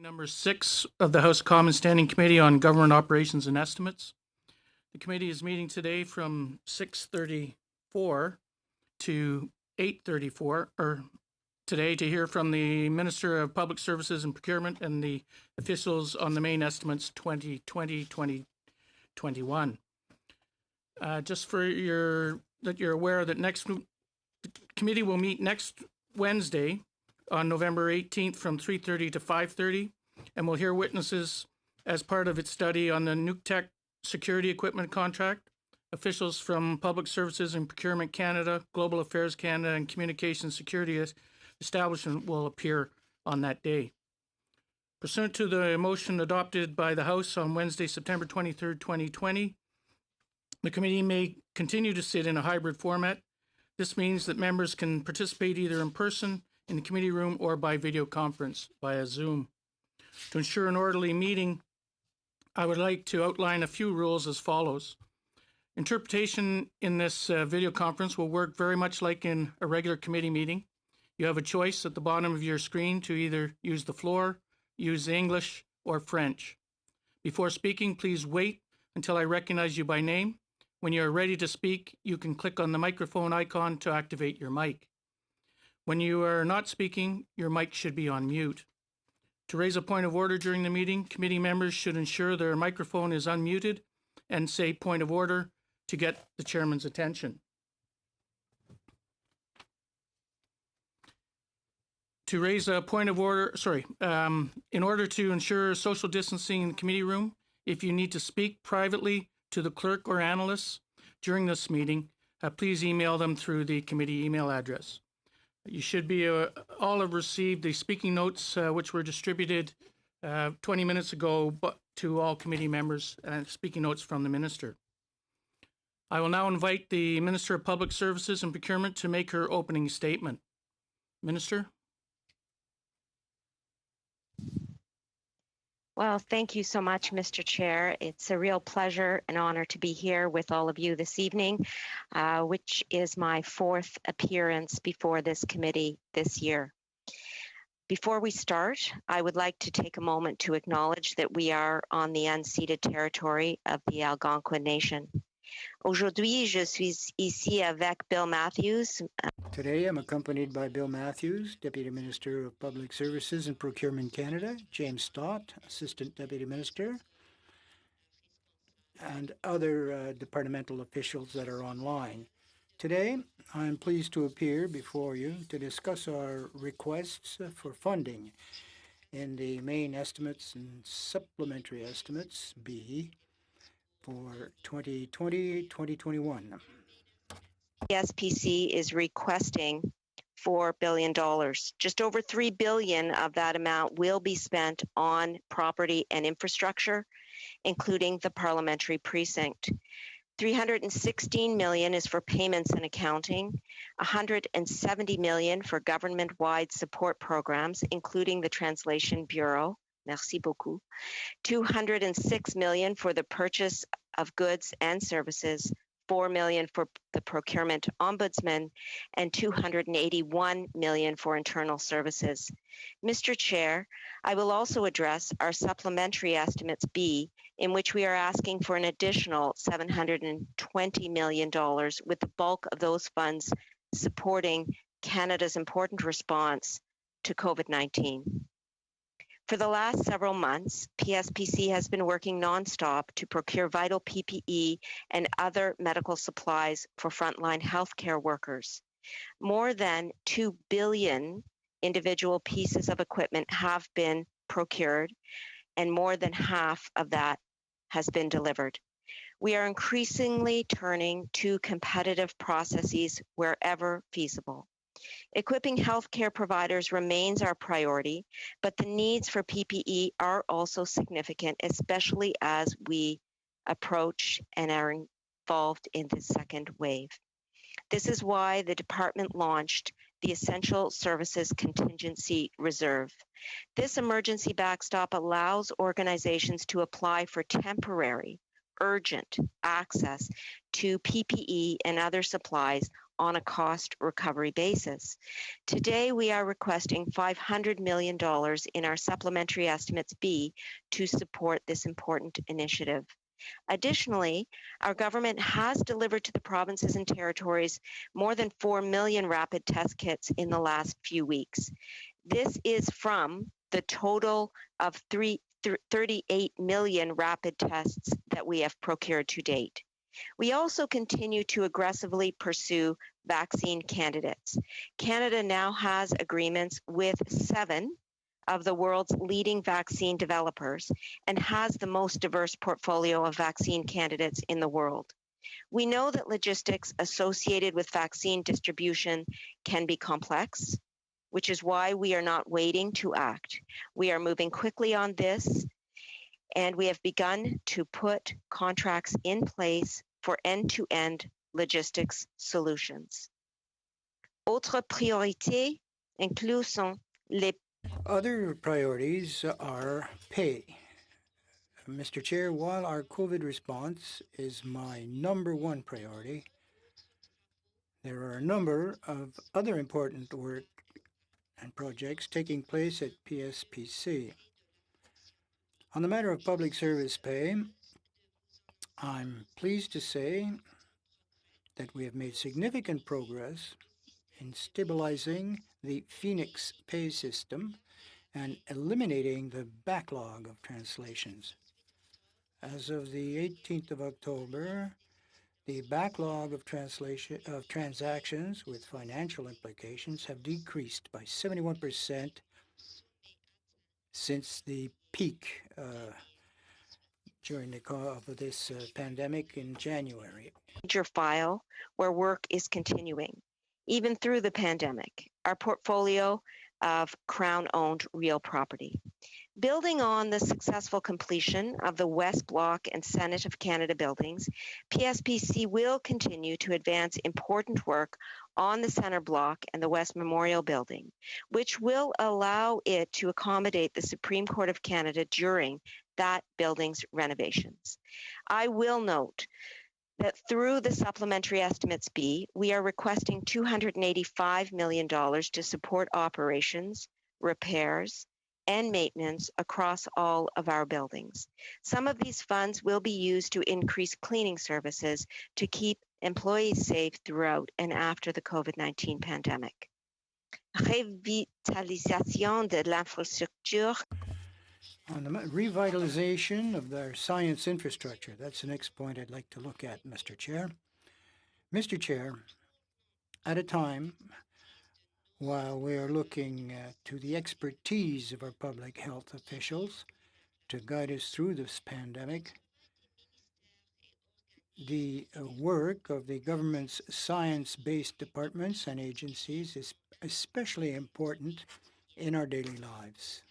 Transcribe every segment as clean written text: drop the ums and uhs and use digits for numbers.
Number 6 of the House Commons Standing Committee on Government Operations and Estimates. The committee is meeting today from 6:34 to 8:34, or today, to hear from the Minister of Public Services and Procurement and the officials on the main estimates 2020-2021. Just for that you're aware that the committee will meet next Wednesday on November 18th from 3:30 to 5:30, and will hear witnesses as part of its study on the NUCTEC security equipment contract. Officials from Public Services and Procurement Canada, Global Affairs Canada, and Communications Security Establishment will appear on that day. Pursuant to the motion adopted by the House on Wednesday, September 23rd, 2020, the committee may continue to sit in a hybrid format. This means that members can participate either in person in the committee room or by video conference via Zoom. To ensure an orderly meeting, I would like to outline a few rules as follows. Interpretation in this video conference will work very much like in a regular committee meeting. You have a choice at the bottom of your screen to either use the floor, use English, or French. Before speaking, please wait until I recognize you by name. When you are ready to speak, you can click on the microphone icon to activate your mic. When you are not speaking, your mic should be on mute. To raise a point of order during the meeting, committee members should ensure their microphone is unmuted and say point of order to get the chairman's attention. To raise a point of order, in order to ensure social distancing in the committee room, if you need to speak privately to the clerk or analysts during this meeting, please email them through the committee email address. You should be all have received the speaking notes, which were distributed 20 minutes ago to all committee members, speaking notes from the minister. I will now invite the Minister of Public Services and Procurement to make her opening statement. Minister? Well, thank you so much, Mr. Chair. It's a real pleasure and honor to be here with all of you this evening, which is my 4th appearance before this committee this year. Before we start, I would like to take a moment to acknowledge that we are on the unceded territory of the Algonquin Nation. Aujourd'hui, je suis ici avec Bill Matthews. Today, I'm accompanied by Bill Matthews, Deputy Minister of Public Services and Procurement Canada, James Stott, Assistant Deputy Minister, and other departmental officials that are online. Today, I'm pleased to appear before you to discuss our requests for funding in the main estimates and supplementary estimates, B, for 2020-2021. PSPC is requesting $4 billion. Just over $3 billion of that amount will be spent on property and infrastructure, including the parliamentary precinct. $316 million is for payments and accounting, $170 million for government-wide support programs, including the Translation Bureau. Merci beaucoup. $206 million for the purchase of goods and services, $4 million for the procurement ombudsman, and $281 million for internal services. Mr. Chair, I will also address our supplementary estimates B, in which we are asking for an additional $720 million, with the bulk of those funds supporting Canada's important response to COVID-19. For the last several months, PSPC has been working nonstop to procure vital PPE and other medical supplies for frontline healthcare workers. More than 2 billion individual pieces of equipment have been procured, and more than half of that has been delivered. We are increasingly turning to competitive processes wherever feasible. Equipping healthcare providers remains our priority, but the needs for PPE are also significant, especially as we approach and are involved in the second wave. This is why the department launched the Essential Services Contingency Reserve. This emergency backstop allows organizations to apply for temporary, urgent access to PPE and other supplies on a cost recovery basis. Today, we are requesting $500 million in our Supplementary Estimates B to support this important initiative. Additionally, our government has delivered to the provinces and territories more than 4 million rapid test kits in the last few weeks. This is from the total of 38 million rapid tests that we have procured to date. We also continue to aggressively pursue vaccine candidates. Canada now has agreements with 7 of the world's leading vaccine developers and has the most diverse portfolio of vaccine candidates in the world. We know that logistics associated with vaccine distribution can be complex, which is why we are not waiting to act. We are moving quickly on this, and we have begun to put contracts in place for end-to-end logistics solutions. Autres priorités incluent les Other priorities are pay. Mr. Chair, while our COVID response is my number one priority, there are a number of other important work and projects taking place at PSPC. On the matter of public service pay, I'm pleased to say that we have made significant progress in stabilizing the Phoenix pay system and eliminating the backlog of translations. As of the 18th of October, the backlog of transactions with financial implications have decreased by 71% since the peak during the cause of this pandemic in January. Major file where work is continuing, even through the pandemic, our portfolio of Crown-owned real property. Building on the successful completion of the West Block and Senate of Canada buildings, PSPC will continue to advance important work on the Centre Block and the West Memorial Building, which will allow it to accommodate the Supreme Court of Canada during that building's renovations. I will note that through the Supplementary Estimates B, we are requesting $285 million to support operations, repairs, and maintenance across all of our buildings. Some of these funds will be used to increase cleaning services to keep employees safe throughout and after the COVID-19 pandemic. Revitalisation de l'infrastructure. On the revitalization of our science infrastructure, that's the next point I'd like to look at, Mr. Chair. Mr. Chair, at a time while we are looking to the expertise of our public health officials to guide us through this pandemic, the work of the government's science-based departments and agencies is especially important in our daily lives.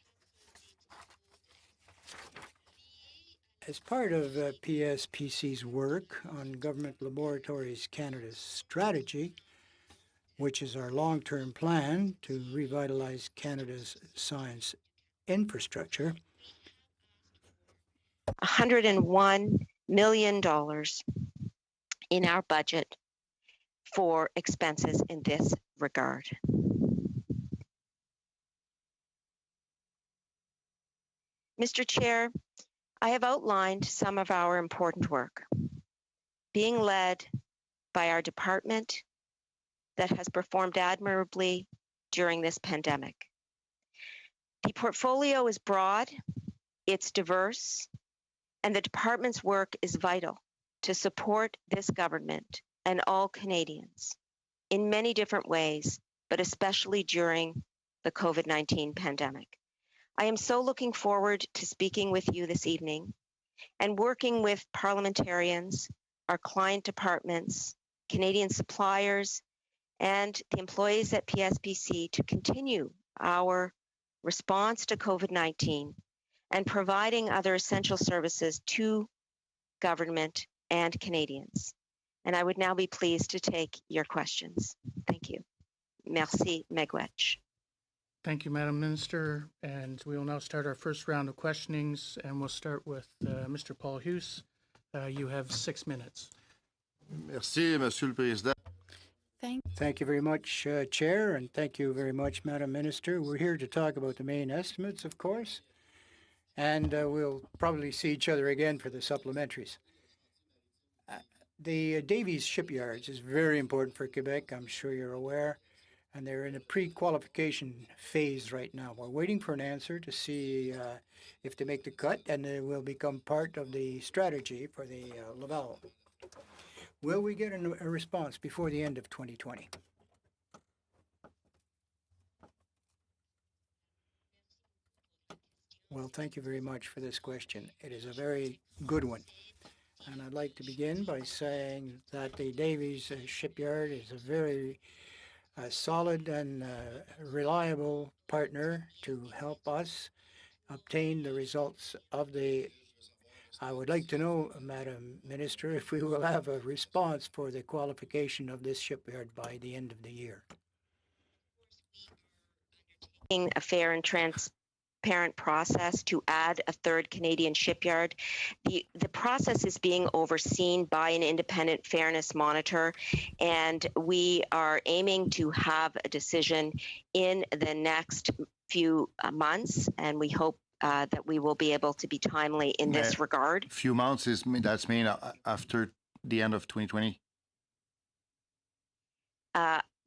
As part of PSPC's work on Government Laboratories Canada's strategy, which is our long-term plan to revitalize Canada's science infrastructure, $101 million in our budget for expenses in this regard. Mr. Chair, I have outlined some of our important work being led by our department that has performed admirably during this pandemic. The portfolio is broad, it's diverse, and the department's work is vital to support this government and all Canadians in many different ways, but especially during the COVID-19 pandemic. I am so looking forward to speaking with you this evening and working with parliamentarians, our client departments, Canadian suppliers, and the employees at PSPC to continue our response to COVID-19 and providing other essential services to government and Canadians. And I would now be pleased to take your questions. Thank you. Merci, Miigwech. Thank you, Madam Minister. And we will now start our first round of questionings, and we'll start with Mr. Paul Hughes. You have 6 minutes. Merci, Monsieur le Président. Thank you very much, Chair, and thank you very much, Madam Minister. We're here to talk about the main estimates, of course, and we'll probably see each other again for the supplementaries. The Davies shipyards is very important for Quebec, I'm sure you're aware, and they're in a pre-qualification phase right now. We're waiting for an answer to see if they make the cut, and they will become part of the strategy for the Laval. Will we get a response before the end of 2020? Well, thank you very much for this question. It is a very good one. And I'd like to begin by saying that the Davies shipyard is a very solid and reliable partner to help us obtain the results of the. I would like to know, Madam Minister, if we will have a response for the qualification of this shipyard by the end of the year. A fair and transparent process to add a third Canadian shipyard. The process is being overseen by an independent fairness monitor, and we are aiming to have a decision in the next few months, and we hope that we will be able to be timely in this regard. Few months that's mean after the end of 2020?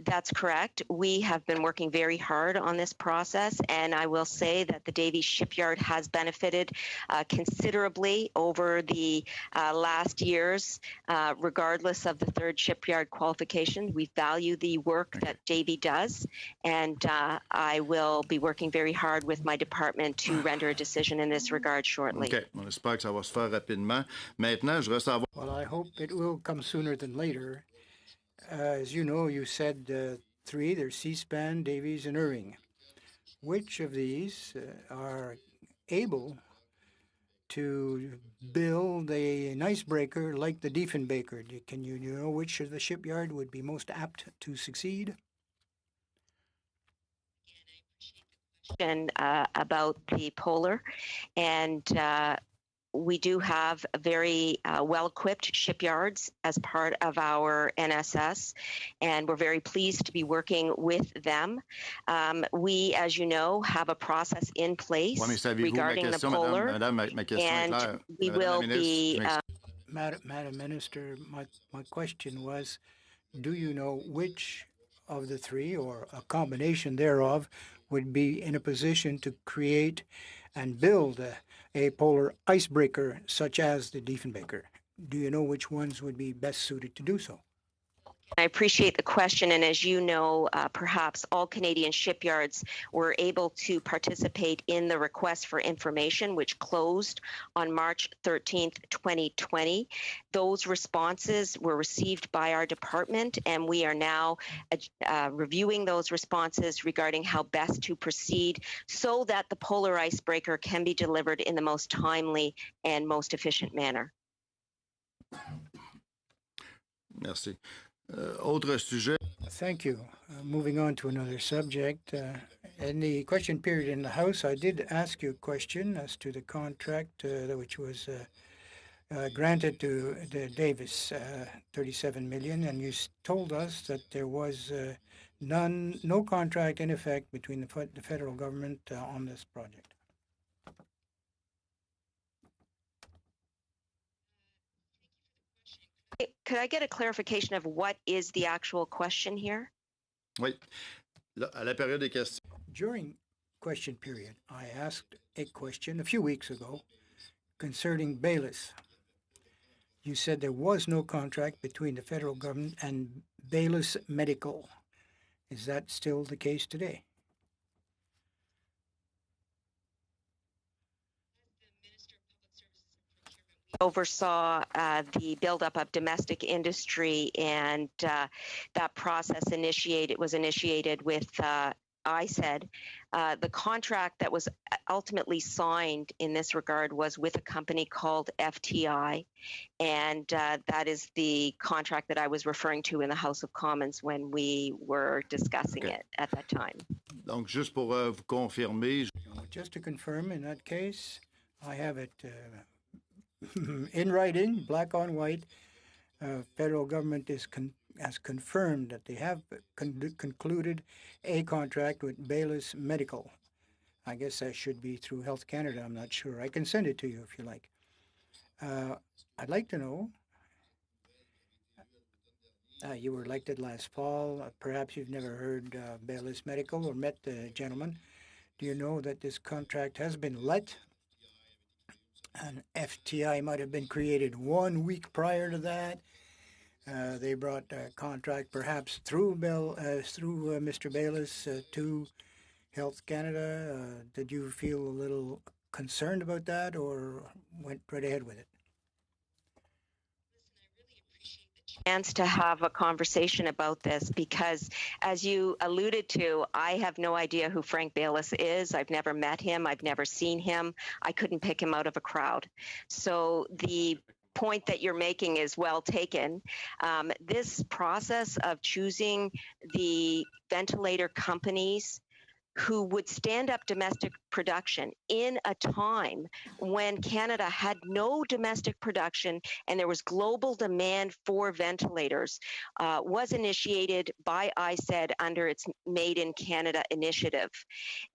That's correct. We have been working very hard on this process, and I will say that the Davies shipyard has benefited considerably over the last years, regardless of the third shipyard qualification. We value the work that Davy does, and I will be working very hard with my department to render a decision in this regard shortly. OK. On espère que ça va se faire rapidement. Maintenant, je voudrais savoir... Well, I hope it will come sooner than later. As you know, you said three. There's Seaspan, Davies, and Irving. Which of these are able to build an icebreaker like the Diefenbaker? Can you know which of the shipyard would be most apt to succeed? About the Polar, and we do have very well-equipped shipyards as part of our NSS, and we're very pleased to be working with them. We, as you know, have a process in place regarding the Polar, and we will be... Madam Minister, my question was, do you know which of the three, or a combination thereof, would be in a position to create and build a polar icebreaker such as the Diefenbaker? Do you know which ones would be best suited to do so? I appreciate the question, and as you know, perhaps all Canadian shipyards were able to participate in the request for information, which closed on March 13th, 2020. Those responses were received by our department, and we are now reviewing those responses regarding how best to proceed so that the polar icebreaker can be delivered in the most timely and most efficient manner. Merci. Autre sujet. Thank you. Moving on to another subject. In the question period in the House, I did ask you a question as to the contract which was granted to the Davis, $37 million, and you told us that there was no contract in effect between the federal government on this project. Could I get a clarification of what is the actual question here? Oui. À la période des questions. During question period, I asked a question a few weeks ago concerning Baylis. You said there was no contract between the federal government and Baylis Medical. Is that still the case today? Oversaw the buildup of domestic industry, and that process was initiated with ISED. The contract that was ultimately signed in this regard was with a company called FTI, and that is the contract that I was referring to in the House of Commons when we were discussing it at that time. Donc, juste pour vous confirmer. Just to confirm, in that case, I have it in writing, black on white. Federal government is has confirmed that they have concluded a contract with Baylis Medical. I guess that should be through Health Canada. I'm not sure. I can send it to you if you like. I'd like to know. You were elected last fall. Perhaps you've never heard Baylis Medical or met the gentleman. Do you know that this contract has been let? An FTI might have been created 1 week prior to that. They brought a contract perhaps through Mr. Baylis to Health Canada. Did you feel a little concerned about that or went right ahead with it? Chance to have a conversation about this because, as you alluded to, I have no idea who Frank Baylis is. I've never met him. I've never seen him. I couldn't pick him out of a crowd. So the point that you're making is well taken. This process of choosing the ventilator companies who would stand up domestic production in a time when Canada had no domestic production and there was global demand for ventilators, was initiated by ISED under its Made in Canada initiative.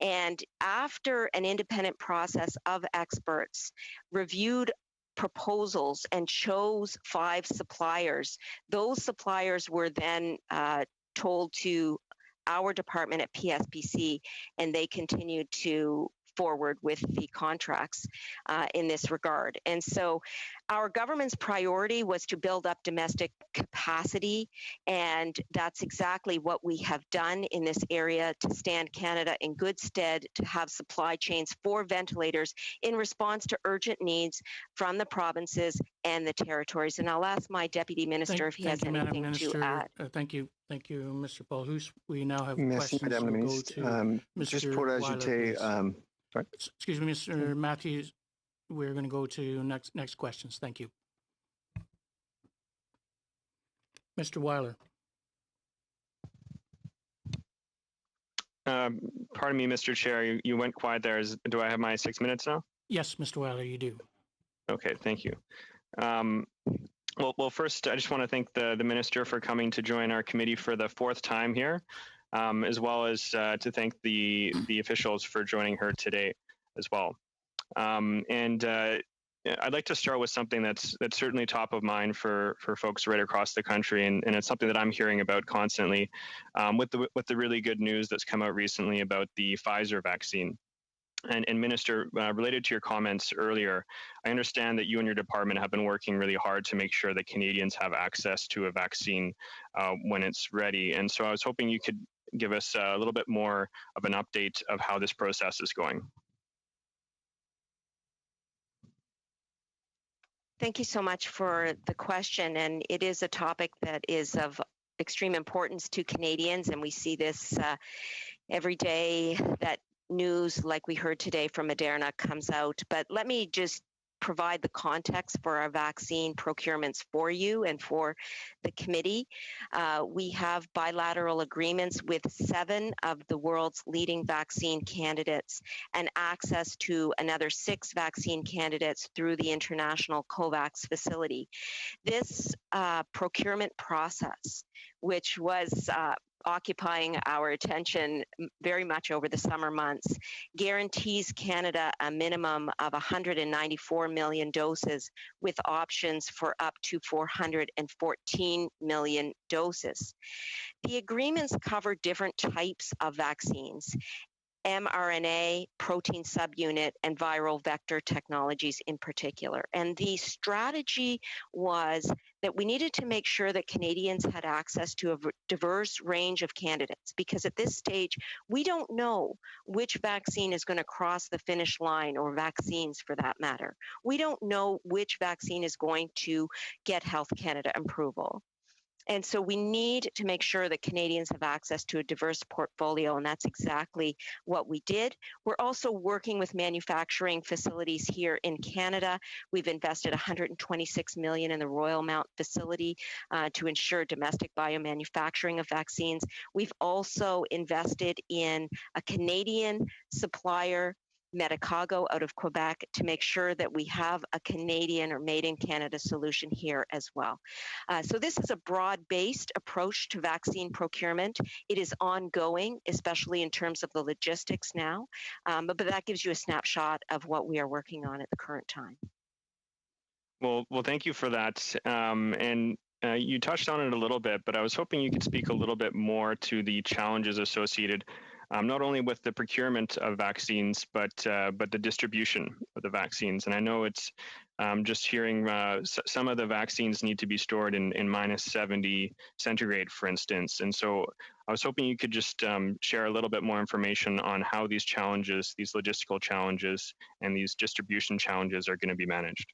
And after an independent process of experts reviewed proposals and chose 5 suppliers, those suppliers were then told to our department at PSPC, and they continued to forward with the contracts in this regard. And so our government's priority was to build up domestic capacity, and that's exactly what we have done in this area to stand Canada in good stead to have supply chains for ventilators in response to urgent needs from the provinces and the territories. And I'll ask my Deputy Minister if he has anything to add. Thank you. Thank you, Mr. Paul Hoos. We now have Merci, questions. Madame la We'll go Ministre. to Just Mr. pour Weiler, ajouter, please. Excuse me, Mr. Matthews. We're going to go to next questions. Thank you. Mr. Weiler. Pardon me, Mr. Chair, you went quiet there. Do I have my 6 minutes now? Yes, Mr. Weiler, you do. Okay, thank you. Well, first, I just want to thank the Minister for coming to join our committee for the 4th time here, as well as to thank the officials for joining her today as well. I'd like to start with something that's certainly top of mind for folks right across the country, and it's something that I'm hearing about constantly with the really good news that's come out recently about the Pfizer vaccine. And Minister, related to your comments earlier, I understand that you and your department have been working really hard to make sure that Canadians have access to a vaccine when it's ready. And so I was hoping you could give us a little bit more of an update of how this process is going. Thank you so much for the question. And it is a topic that is of extreme importance to Canadians. And we see this every day that news like we heard today from Moderna comes out. But let me just provide the context for our vaccine procurements for you and for the committee. We have bilateral agreements with 7 of the world's leading vaccine candidates and access to another 6 vaccine candidates through the International COVAX facility. This procurement process, which was occupying our attention very much over the summer months, guarantees Canada a minimum of 194 million doses with options for up to 414 million doses. The agreements cover different types of vaccines, mRNA, protein subunit, and viral vector technologies in particular. And the strategy was that we needed to make sure that Canadians had access to a diverse range of candidates, because at this stage, we don't know which vaccine is going to cross the finish line, or vaccines for that matter. We don't know which vaccine is going to get Health Canada approval. And so we need to make sure that Canadians have access to a diverse portfolio, and that's exactly what we did. We're also working with manufacturing facilities here in Canada. We've invested $126 million in the Royal Mount facility to ensure domestic biomanufacturing of vaccines. We've also invested in a Canadian supplier Medicago out of Quebec to make sure that we have a Canadian or made in Canada solution here as well. So this is a broad-based approach to vaccine procurement. It is ongoing, especially in terms of the logistics now, but that gives you a snapshot of what we are working on at the current time. Well, thank you for that. And you touched on it a little bit, but I was hoping you could speak a little bit more to the challenges associated not only with the procurement of vaccines, but the distribution of the vaccines. And I know it's just hearing some of the vaccines need to be stored in -70 centigrade, for instance. And so I was hoping you could just share a little bit more information on how these challenges, these logistical challenges, and these distribution challenges are going to be managed.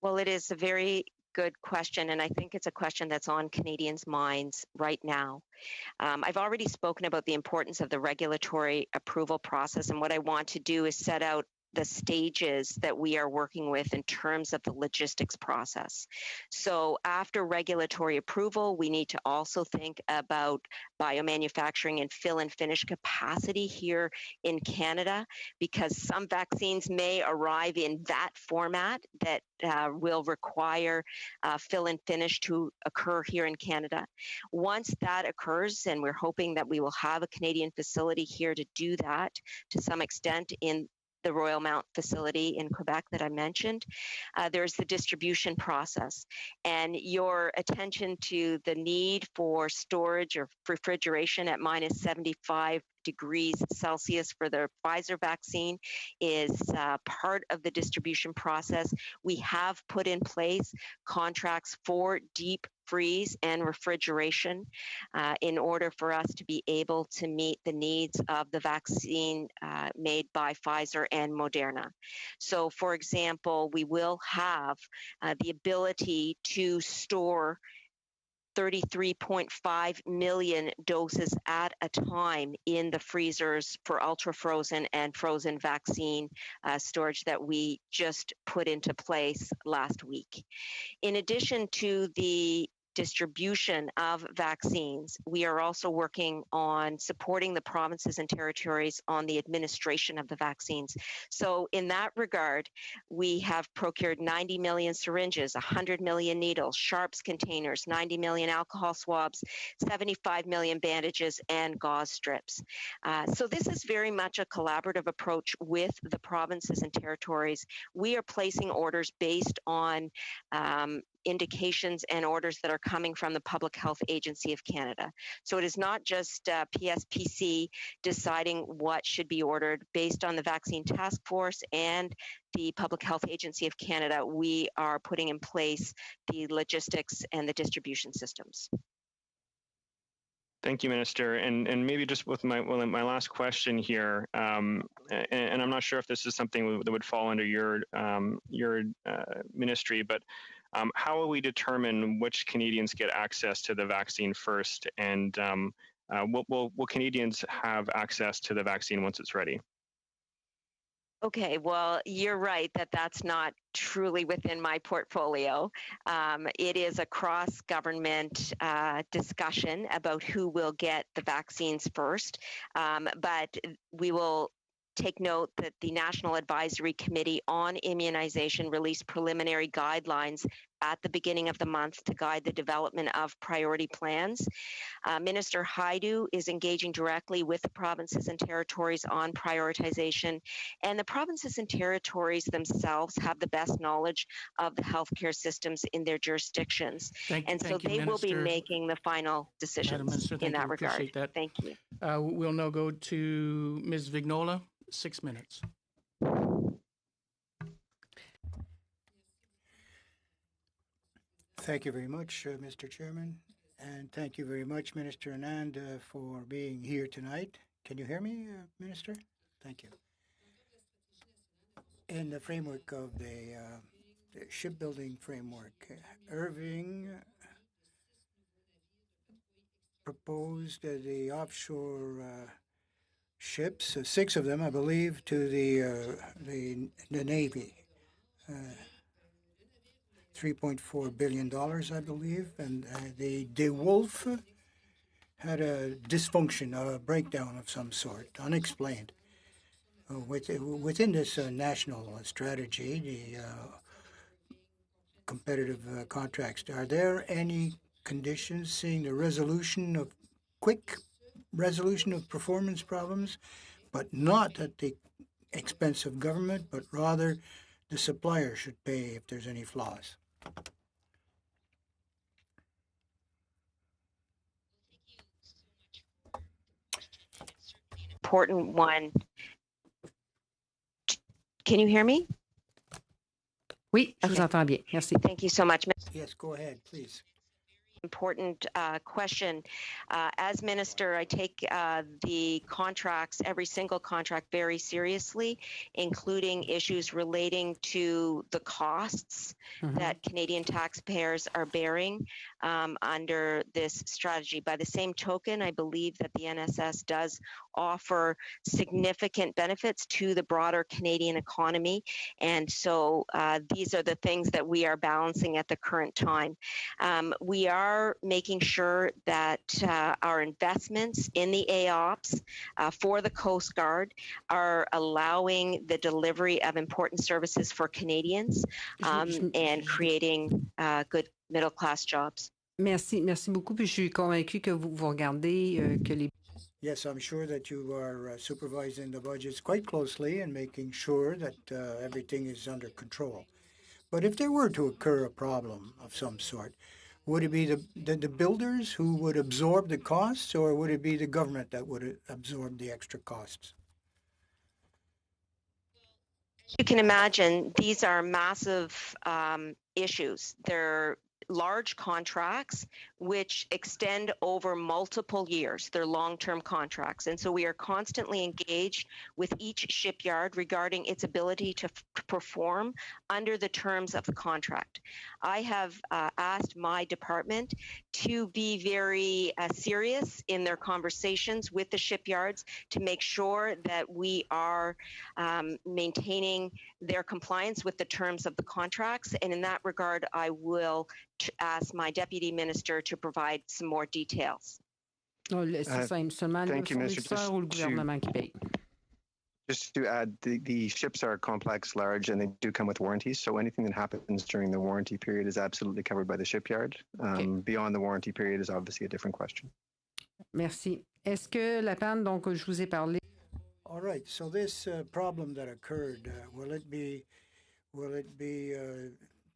Well, it is a very good question, and I think it's a question that's on Canadians' minds right now. I've already spoken about the importance of the regulatory approval process, and what I want to do is set out the stages that we are working with in terms of the logistics process. So after regulatory approval, we need to also think about biomanufacturing and fill and finish capacity here in Canada, because some vaccines may arrive in that format that will require fill and finish to occur here in Canada. Once that occurs, and we're hoping that we will have a Canadian facility here to do that to some extent in the Royal Mount facility in Quebec that I mentioned, there's the distribution process. And your attention to the need for storage or refrigeration at -75 degrees Celsius for the Pfizer vaccine is part of the distribution process. We have put in place contracts for deep freeze and refrigeration in order for us to be able to meet the needs of the vaccine made by Pfizer and Moderna. So, for example, we will have the ability to store 33.5 million doses at a time in the freezers for ultra-frozen and frozen vaccine storage that we just put into place last week. In addition to the distribution of vaccines, we are also working on supporting the provinces and territories on the administration of the vaccines. So in that regard, we have procured 90 million syringes, 100 million needles, sharps containers, 90 million alcohol swabs, 75 million bandages, and gauze strips. So this is very much a collaborative approach with the provinces and territories. We are placing orders based on indications and orders that are coming from the Public Health Agency of Canada. So it is not just PSPC deciding what should be ordered based on the Vaccine Task Force and the Public Health Agency of Canada. We are putting in place the logistics and the distribution systems. Thank you, Minister. And maybe just with my last question here, and I'm not sure if this is something that would fall under your ministry, but how will we determine which Canadians get access to the vaccine first, and will Canadians have access to the vaccine once it's ready? Okay, well, you're right that that's not truly within my portfolio. It is a cross-government discussion about who will get the vaccines first, but we will take note that the National Advisory Committee on Immunization released preliminary guidelines at the beginning of the month to guide the development of priority plans. Minister Hajdu is engaging directly with the provinces and territories on prioritization, and the provinces and territories themselves have the best knowledge of the healthcare systems in their jurisdictions. So they will be making the final decisions in that regard. Thank you. We'll now go to Ms. Vignola. 6 minutes. Thank you very much, Mr. Chairman, and thank you very much, Minister Anand, for being here tonight. Can you hear me, Minister? Thank you. In the framework of the shipbuilding framework, Irving proposed the offshore ships, 6 of them, I believe, to the Navy. $3.4 billion, I believe, and the De Wolf had a dysfunction, a breakdown of some sort, unexplained. Within this national strategy, the competitive contracts, are there any conditions seeing the quick resolution of performance problems, but not at the expense of government, but rather the supplier should pay if there's any flaws? Important one. Can you hear me? Oui, je vous Okay. entends bien. Merci. Thank you so much. Yes, go ahead, please. Important question. As minister, I take the contracts, every single contract, very seriously, including issues relating to the costs that Canadian taxpayers are bearing under this strategy. By the same token, I believe that the NSS does offer significant benefits to the broader Canadian economy. And so these are the things that we are balancing at the current time. We are making sure that our investments in the AOPS for the Coast Guard are allowing the delivery of important services for Canadians and creating good middle-class jobs. Merci, merci beaucoup. Puis je suis convaincue que vous regardez que les... Yes, I'm sure that you are supervising the budgets quite closely and making sure that everything is under control. But if there were to occur a problem of some sort, would it be the builders who would absorb the costs, or would it be the government that would absorb the extra costs? You can imagine these are massive issues. They're large contracts which extend over multiple years. They're long-term contracts. And so we are constantly engaged with each shipyard regarding its ability to perform under the terms of the contract. I have asked my department to be very serious in their conversations with the shipyards to make sure that we are maintaining their compliance with the terms of the contracts. And in that regard, I will ask my deputy minister to provide some more details. C'est simple, seulement le Thank you, Mr. fournisseur ou le gouvernement qui paye. Just to add, the ships are complex, large, and they do come with warranties. So anything that happens during the warranty period is absolutely covered by the shipyard. Beyond the warranty period is obviously a different question. Merci. Est-ce que la panne, donc, je vous ai parlé... All right. So this problem that occurred, will it be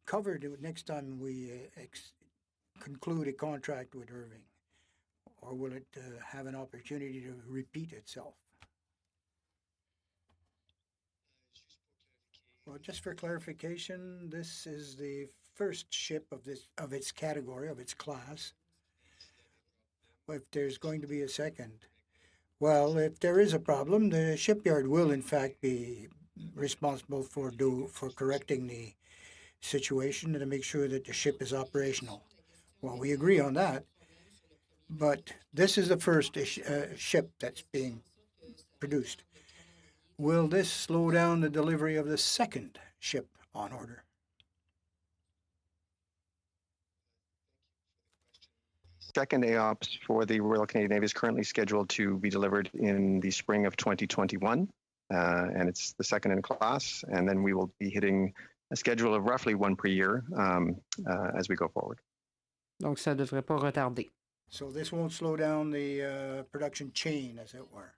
covered next time we conclude a contract with Irving, or will it have an opportunity to repeat itself? Well, just for clarification, this is the first ship of its category, of its class. If there's going to be a second, well, if there is a problem, the shipyard will in fact be responsible for correcting the situation and to make sure that the ship is operational. Well, we agree on that, but this is the first ship that's being produced. Will this slow down the delivery of the second ship on order? Second AOPS for the Royal Canadian Navy is currently scheduled to be delivered in the spring of 2021, and it's the second in class, and then we will be hitting a schedule of roughly one per year as we go forward. Donc, ça ne devrait pas retarder. So this won't slow down the production chain, as it were.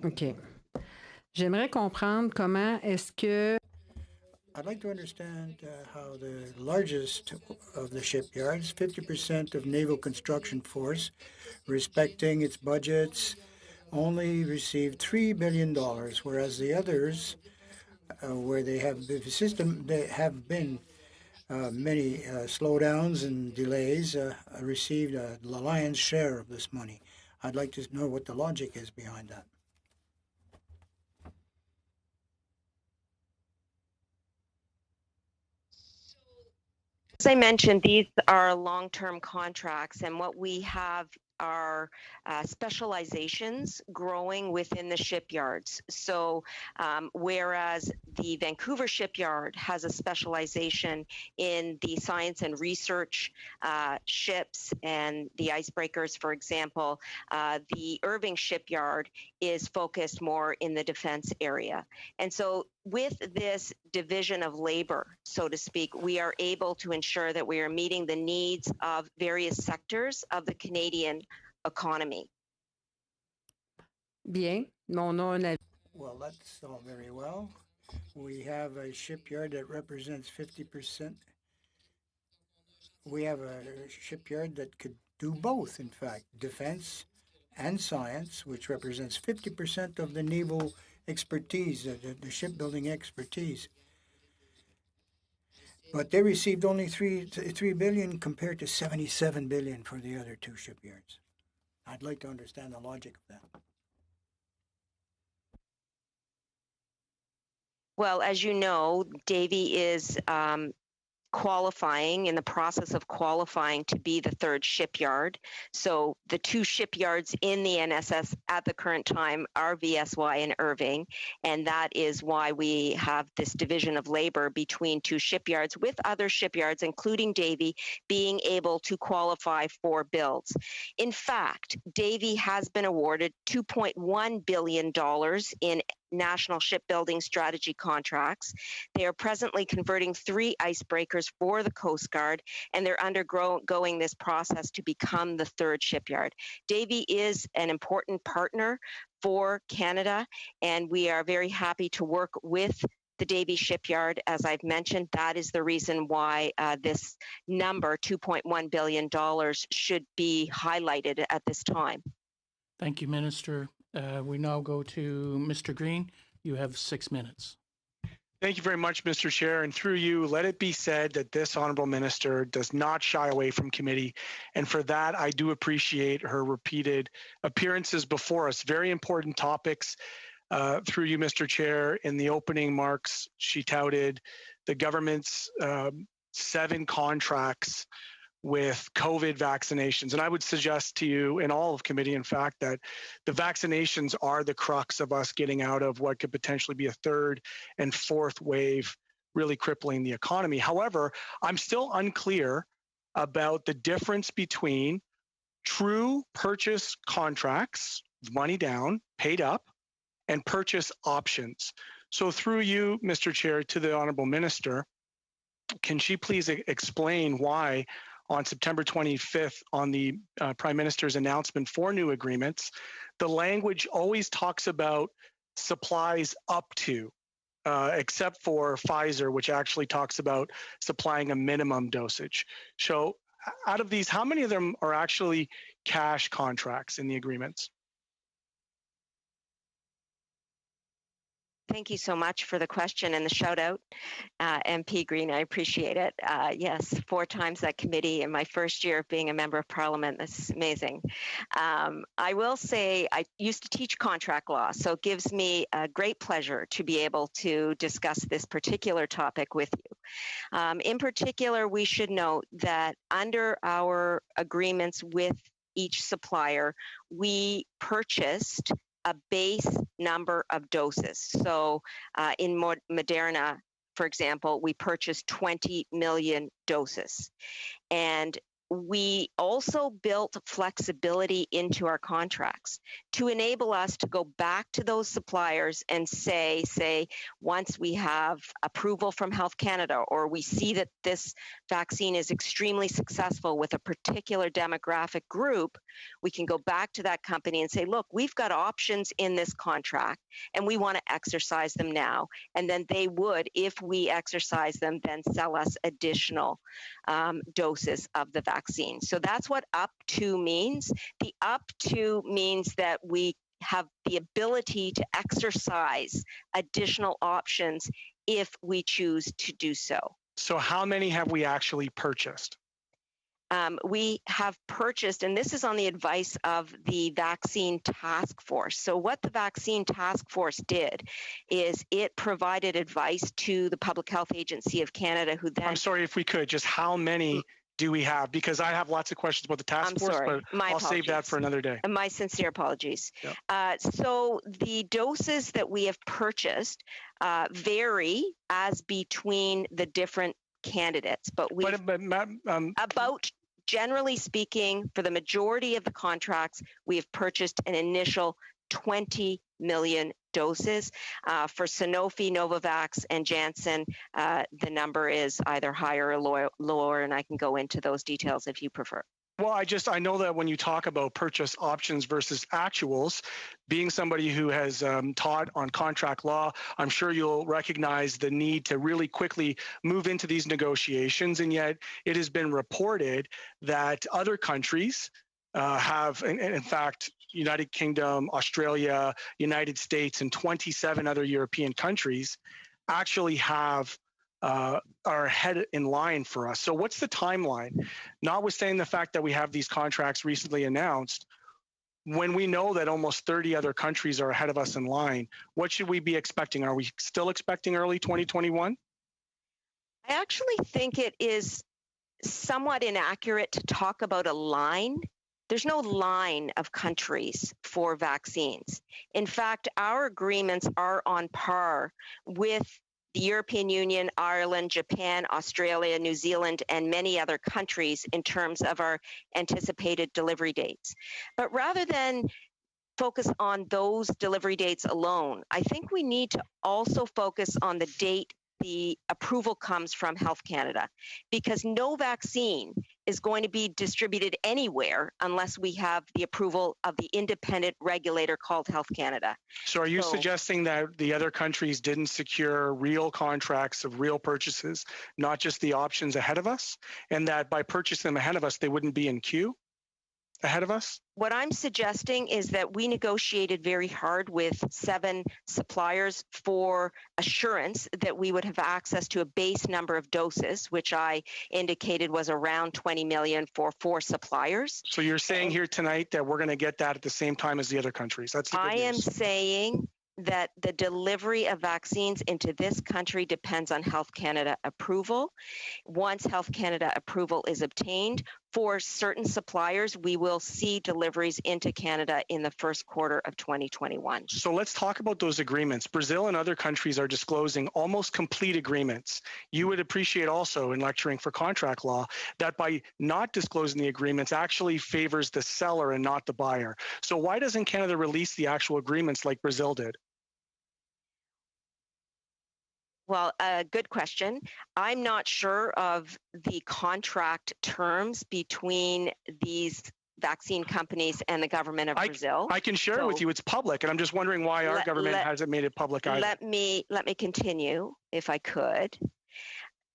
OK. J'aimerais comprendre comment est-ce que... I'd like to understand how the largest of the shipyards, 50% of naval construction force, respecting its budgets, only received $3 billion, whereas the others, where they have been many slowdowns and delays, received the lion's share of this money. I'd like to know what the logic is behind that. As I mentioned, these are long-term contracts, and what we have are specializations growing within the shipyards. So whereas the Vancouver shipyard has a specialization in the science and research ships and the icebreakers, for example, the Irving shipyard is focused more in the defense area. And so with this division of labor, so to speak, we are able to ensure that we are meeting the needs of various sectors of the Canadian economy. Bien, on a un avis. Well, that's all very well. We have a shipyard that represents 50%. We have a shipyard that could do both, in fact, defense and science, which represents 50% of the naval expertise, the shipbuilding expertise. But they received only $3 billion compared to $77 billion for the other two shipyards. I'd like to understand the logic of that. Well, as you know, Davie is qualifying, in the process of qualifying to be the third shipyard. So the two shipyards in the NSS at the current time are VSY and Irving, and that is why we have this division of labor between two shipyards, with other shipyards, including Davie, being able to qualify for builds. In fact, Davie has been awarded $2.1 billion in National Shipbuilding Strategy contracts. They are presently converting 3 icebreakers for the Coast Guard, and they're undergoing this process to become the third shipyard. Davie is an important partner for Canada, and we are very happy to work with the Davie shipyard. As I've mentioned, that is the reason why this number, $2.1 billion, should be highlighted at this time. Thank you, Minister. We now go to Mr. Green. You have 6 minutes. Thank you very much, Mr. Chair. And through you, let it be said that this honourable minister does not shy away from committee. And for that, I do appreciate her repeated appearances before us. Very important topics. Through you, Mr. Chair, in the opening marks, she touted the government's 7 contracts with COVID vaccinations. And I would suggest to you, and all of committee, in fact, that the vaccinations are the crux of us getting out of what could potentially be a 3rd and 4th wave, really crippling the economy. However, I'm still unclear about the difference between true purchase contracts, money down, paid up, and purchase options. So through you, Mr. Chair, to the Honourable Minister, can she please explain why on September 25th, on the Prime Minister's announcement for new agreements, the language always talks about supplies up to, except for Pfizer, which actually talks about supplying a minimum dosage. So out of these, how many of them are actually cash contracts in the agreements? Thank you so much for the question and the shout out, MP Green. I appreciate it. Yes, 4 times that committee in my first year of being a member of Parliament. This is amazing. I will say I used to teach contract law, so it gives me a great pleasure to be able to discuss this particular topic with you. In particular, we should note that under our agreements with each supplier, we purchased a base number of doses. So in Moderna, for example, we purchased 20 million doses. And we also built flexibility into our contracts to enable us to go back to those suppliers and say, once we have approval from Health Canada, or we see that this vaccine is extremely successful with a particular demographic group, we can go back to that company and say, look, we've got options in this contract and we want to exercise them now. And then they would, if we exercise them, then sell us additional doses of the vaccine. So that's what up to means. The up to means that we have the ability to exercise additional options if we choose to do so. So how many have we actually purchased? We have purchased, and this is on the advice of the Vaccine Task Force. So what the Vaccine Task Force did is it provided advice to the Public Health Agency of Canada, who then... I'm sorry, if we could, just how many do we have? Because I have lots of questions about the task I'm force, sorry. but My I'll save that apologies. for another day. And my sincere apologies. Yep. So the doses that we have purchased vary as between the different candidates, but we about generally speaking, for the majority of the contracts, we have purchased an initial 20 million doses. For Sanofi, Novavax, and Janssen, the number is either higher or lower, and I can go into those details if you prefer. Well, I know that when you talk about purchase options versus actuals, being somebody who has taught on contract law, I'm sure you'll recognize the need to really quickly move into these negotiations. And yet it has been reported that other countries have, in fact, United Kingdom, Australia, United States, and 27 other European countries actually have are ahead in line for us. So what's the timeline? Notwithstanding the fact that we have these contracts recently announced, when we know that almost 30 other countries are ahead of us in line, what should we be expecting? Are we still expecting early 2021? I actually think it is somewhat inaccurate to talk about a line. There's no line of countries for vaccines. In fact, our agreements are on par with the European Union, Ireland, Japan, Australia, New Zealand, and many other countries in terms of our anticipated delivery dates. But rather than focus on those delivery dates alone, I think we need to also focus on the date the approval comes from Health Canada, because no vaccine is going to be distributed anywhere unless we have the approval of the independent regulator called Health Canada. So are you suggesting that the other countries didn't secure real contracts of real purchases, not just the options ahead of us, and that by purchasing them ahead of us, they wouldn't be in queue ahead of us? What I'm suggesting is that we negotiated very hard with 7 suppliers for assurance that we would have access to a base number of doses, which I indicated was around 20 million for 4 suppliers. So you're saying here tonight that we're going to get that at the same time as the other countries. That's the good news. I am saying that the delivery of vaccines into this country depends on Health Canada approval. Once Health Canada approval is obtained, for certain suppliers, we will see deliveries into Canada in the first quarter of 2021. So let's talk about those agreements. Brazil and other countries are disclosing almost complete agreements. You would appreciate also in lecturing for contract law that by not disclosing the agreements actually favors the seller and not the buyer. So why doesn't Canada release the actual agreements like Brazil did? Well, good question. I'm not sure of the contract terms between these vaccine companies and the government of Brazil. I can share it with you. It's public, and I'm just wondering why our government hasn't made it public either. Let me continue, if I could.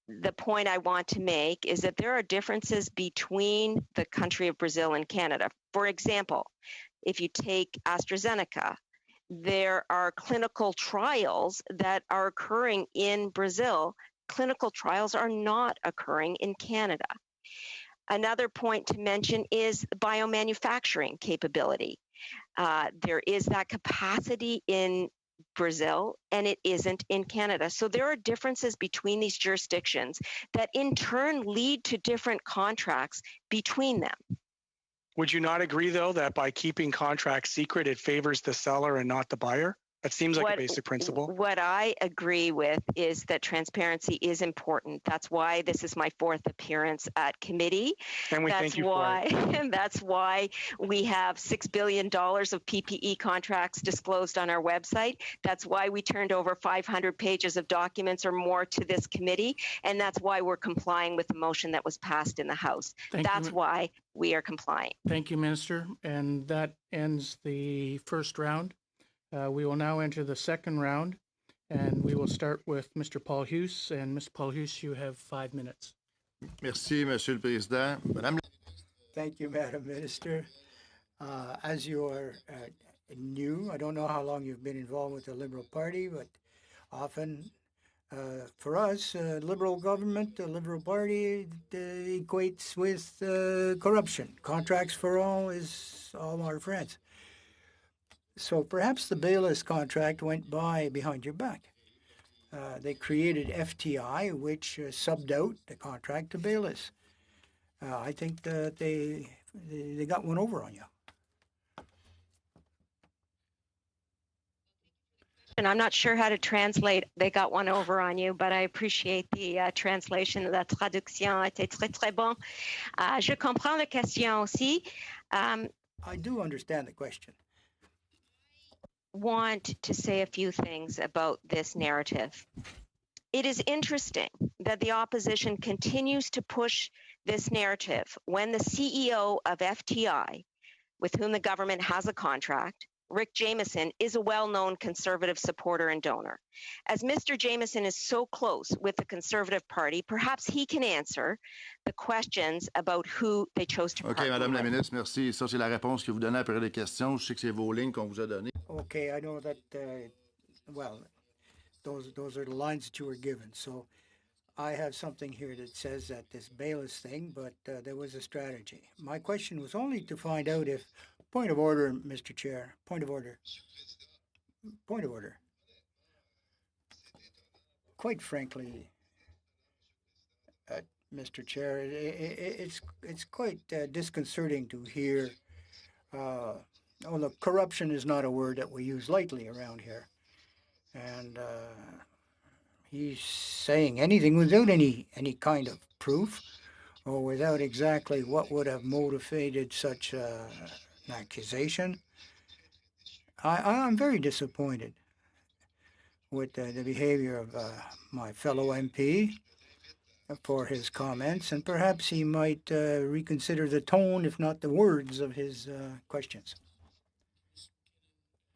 The point I want to make is that there are differences between the country of Brazil and Canada. For example, if you take AstraZeneca, there are clinical trials that are occurring in Brazil. Clinical trials are not occurring in Canada. Another point to mention is biomanufacturing capability. There is that capacity in Brazil, and it isn't in Canada. So there are differences between these jurisdictions that in turn lead to different contracts between them. Would you not agree, though, that by keeping contracts secret, it favors the seller and not the buyer? That seems like a basic principle. What I agree with is that transparency is important. That's why this is my 4th appearance at committee. And we thank you for it. And that's why we have $6 billion of PPE contracts disclosed on our website. That's why we turned over 500 pages of documents or more to this committee. And that's why we're complying with the motion that was passed in the House. That's why we are complying. Thank you, Minister. And that ends the first round. We will now enter the second round, and we will start with Mr. Paul Hughes. And Mr. Paul Hughes, you have 5 minutes. Merci, Monsieur le Président. Madame... Thank you, Madam Minister. As you are new, I don't know how long you've been involved with the Liberal Party, but often for us, Liberal government, the Liberal Party equates with corruption. Contracts for all is all our friends. So perhaps the Baylis contract went by behind your back. They created FTI, which subbed out the contract to Baylis. I think that they got one over on you. And I'm not sure how to translate. They got one over on you, but I appreciate the translation. La traduction était très très bon. Je comprends la question aussi. I do understand the question. Want to say a few things about this narrative. It is interesting that the opposition continues to push this narrative when the CEO of FTI, with whom the government has a contract, Rick Jameson, is a well-known conservative supporter and donor. As Mr. Jameson is so close with the Conservative Party, perhaps he can answer the questions about who they chose to OK, partner Madame la with. ministre, merci. Ça, c'est la réponse que vous donnez après les questions. Je sais que c'est vos lignes qu'on vous a données. Okay, I know that, well, those are the lines that you were given. So I have something here that says that this Bayless thing, but there was a strategy. My question was only to find out if, point of order, Mr. Chair, point of order. Point of order. Quite frankly, Mr. Chair, it's quite disconcerting to hear. Look, corruption is not a word that we use lightly around here, and he's saying anything without any kind of proof, or without exactly what would have motivated such an accusation. I'm very disappointed with the behavior of my fellow MP for his comments, and perhaps he might reconsider the tone, if not the words, of his questions.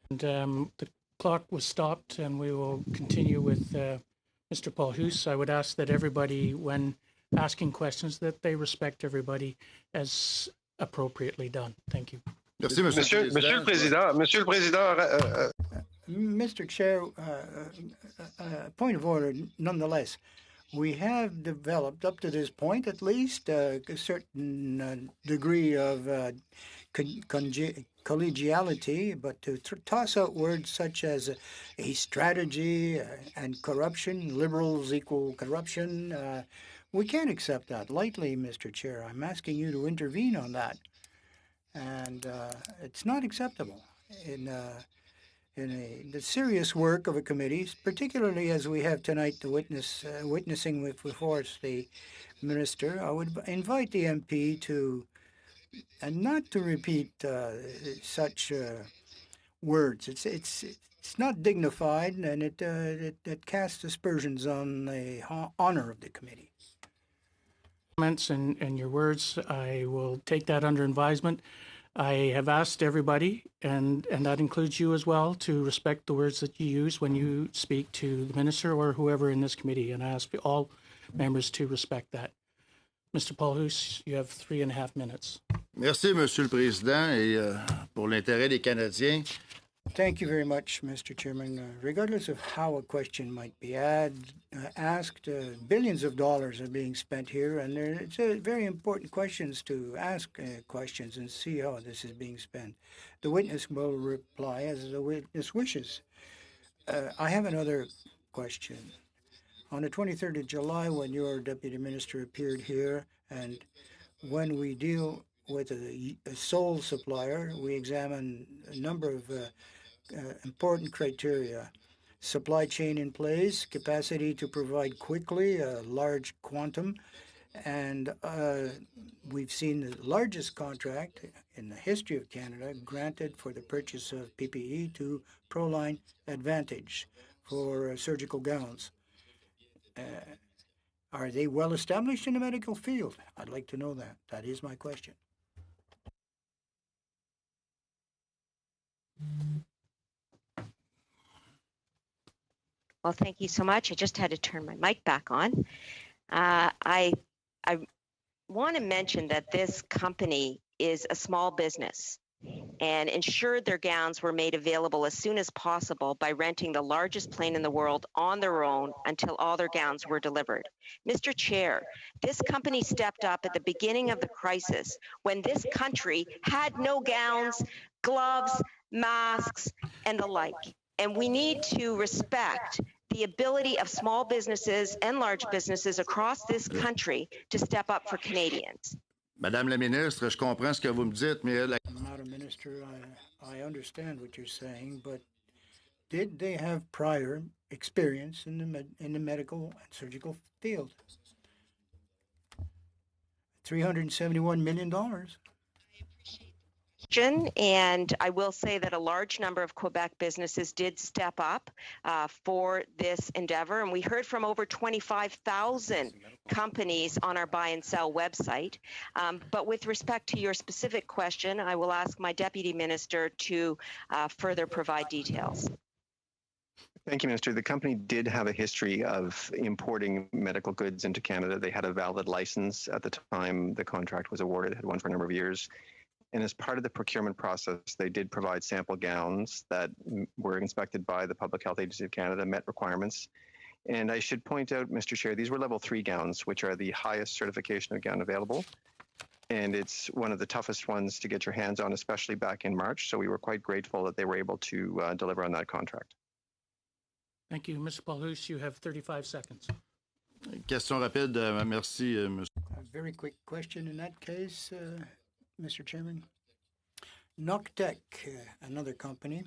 And the clock was stopped, and we will continue with Mr. Paul Hoos. I would ask that everybody, when asking questions, that they respect everybody as appropriately done. Thank you. Merci, Monsieur le Président. Monsieur le Président, Mr. Chair, point of order, nonetheless. We have developed, up to this point at least, a certain degree of collegiality, but to toss out words such as a strategy and corruption, liberals equal corruption, we can't accept that lightly, Mr. Chair. I'm asking you to intervene on that. And it's not acceptable in the serious work of a committee, particularly as we have tonight the witnessing before us the minister. I would invite the MP to, and not to repeat such words. It's not dignified, and it casts aspersions on the honor of the committee. Comments and your words, I will take that under advisement. I have asked everybody, and that includes you as well, to respect the words that you use when you speak to the minister or whoever in this committee, and I ask all members to respect that. Mr. Paul Hoos, you have 3.5 minutes. Merci, Monsieur le Président, et pour l'intérêt des Canadiens. Thank you very much, Mr. Chairman. Regardless of how a question might be asked, billions of dollars are being spent here, and it's very important questions to ask questions and see how this is being spent. The witness will reply as the witness wishes. I have another question. On the 23rd of July, when your deputy minister appeared here, and when we deal with a sole supplier, we examine a number of important criteria: supply chain in place, capacity to provide quickly a large quantum, and we've seen the largest contract in the history of Canada granted for the purchase of PPE to Proline Advantage for surgical gowns. Are they well established in the medical field? I'd like to know that. That is my question. Well, thank you so much. I just had to turn my mic back on. I want to mention that this company is a small business and ensured their gowns were made available as soon as possible by renting the largest plane in the world on their own until all their gowns were delivered. Mr. Chair, this company stepped up at the beginning of the crisis when this country had no gowns, gloves, masks, and the like. And we need to respect the ability of small businesses and large businesses across this country to step up for Canadians. Madame la ministre, je comprends ce que vous me dites, mais Madam Minister, I understand what you're saying, but did they have prior experience in the medical and surgical field? $371 million. And I will say that a large number of Quebec businesses did step up for this endeavor. And we heard from over 25,000 companies on our buy and sell website. But with respect to your specific question, I will ask my deputy minister to further provide details. Thank you, Minister. The company did have a history of importing medical goods into Canada. They had a valid license at the time the contract was awarded, had one for a number of years. And as part of the procurement process, they did provide sample gowns that were inspected by the Public Health Agency of Canada, met requirements. And I should point out, Mr. Chair, these were level 3 gowns, which are the highest certification of gown available. And it's one of the toughest ones to get your hands on, especially back in March. So we were quite grateful that they were able to deliver on that contract. Thank you. Mr. Paulus, you have 35 seconds. question rapide. Merci, monsieur. A very quick question in that case, Mr. Chairman. Noctec, another company,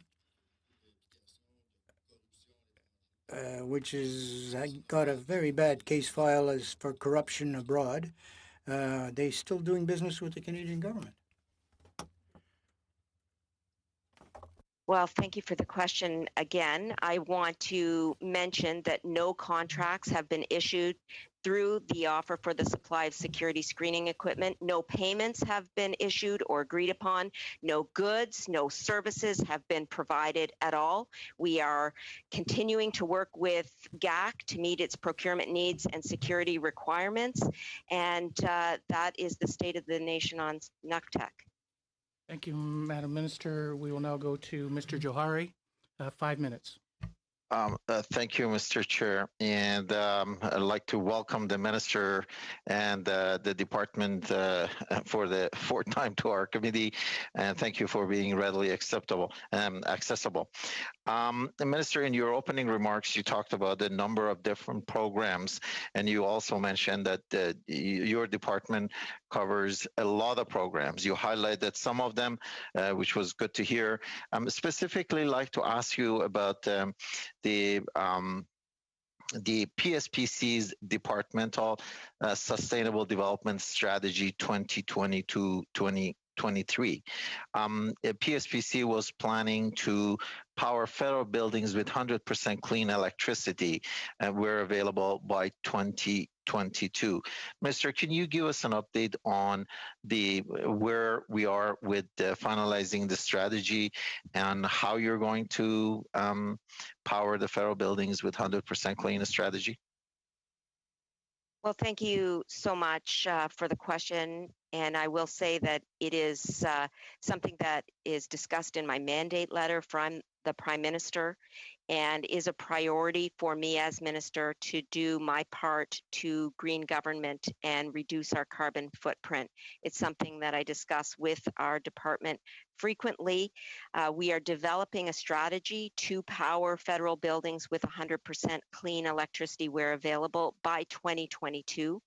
which has got a very bad case file as for corruption abroad. They still doing business with the Canadian government? Well, thank you for the question again. I want to mention that no contracts have been issued through the offer for the supply of security screening equipment. No payments have been issued or agreed upon. No goods, no services have been provided at all. We are continuing to work with GAC to meet its procurement needs and security requirements. And that is the state of the nation on Noctec. Thank you, Madam Minister. We will now go to Mr. Johari. 5 minutes. Thank you, Mr. Chair. And I'd like to welcome the Minister and the Department for the fourth time to our committee. And thank you for being readily accessible. The Minister, in your opening remarks, you talked about a number of different programs, and you also mentioned that your department covers a lot of programs. You highlighted some of them, which was good to hear. Specifically like to ask you about the PSPC's Departmental Sustainable Development Strategy 2022-2023. PSPC was planning to power federal buildings with 100% clean electricity were available by 2022. Mr. Can you give us an update on where we are with finalizing the strategy and how you're going to power the federal buildings with 100% clean strategy? Well, thank you so much for the question. And I will say that it is something that is discussed in my mandate letter from the Prime Minister and is a priority for me as Minister to do my part to green government and reduce our carbon footprint. It's something that I discuss with our department frequently. We are developing a strategy to power federal buildings with 100% clean electricity where available by 2022.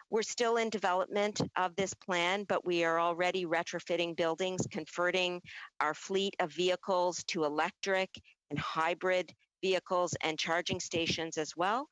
We're still in development of this plan, but we are already retrofitting buildings, converting our fleet of vehicles to electric and hybrid vehicles and charging stations as well.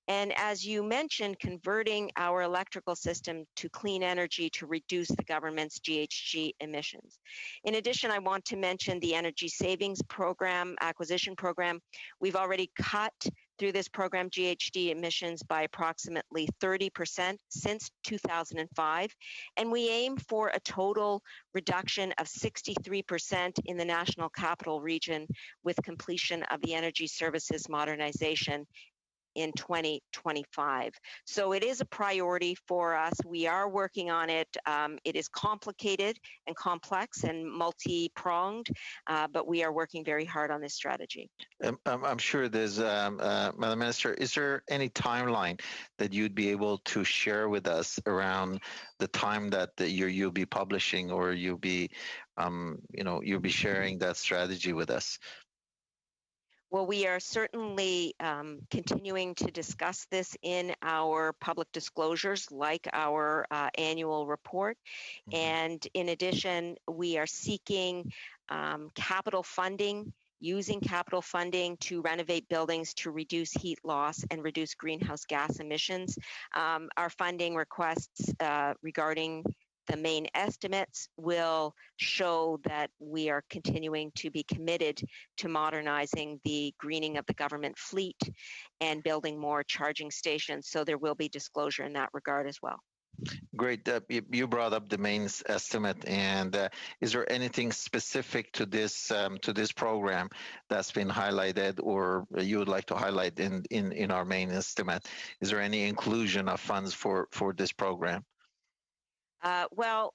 And as you mentioned, converting our electrical system to clean energy to reduce the government's GHG emissions. In addition, I want to mention the energy savings program, acquisition program. We've already cut through this program GHG emissions by approximately 30% since 2005. And we aim for a total reduction of 63% in the National Capital Region with completion of the energy services modernization in 2025. So it is a priority for us. We are working on it. It is complicated and complex and multi-pronged, but we are working very hard on this strategy. I'm sure there's, Madam Minister, is there any timeline that you'd be able to share with us around the time that you'll be publishing or you'll be, you'll be sharing that strategy with us? Well, we are certainly continuing to discuss this in our public disclosures, like our annual report. And in addition, we are seeking capital funding, using capital funding to renovate buildings to reduce heat loss and reduce greenhouse gas emissions. Our funding requests regarding the main estimates will show that we are continuing to be committed to modernizing the greening of the government fleet and building more charging stations. So there will be disclosure in that regard as well. Great. You brought up the main estimate, and is there anything specific to this program that's been highlighted, or you would like to highlight in our main estimate? Is there any inclusion of funds for this program? Well,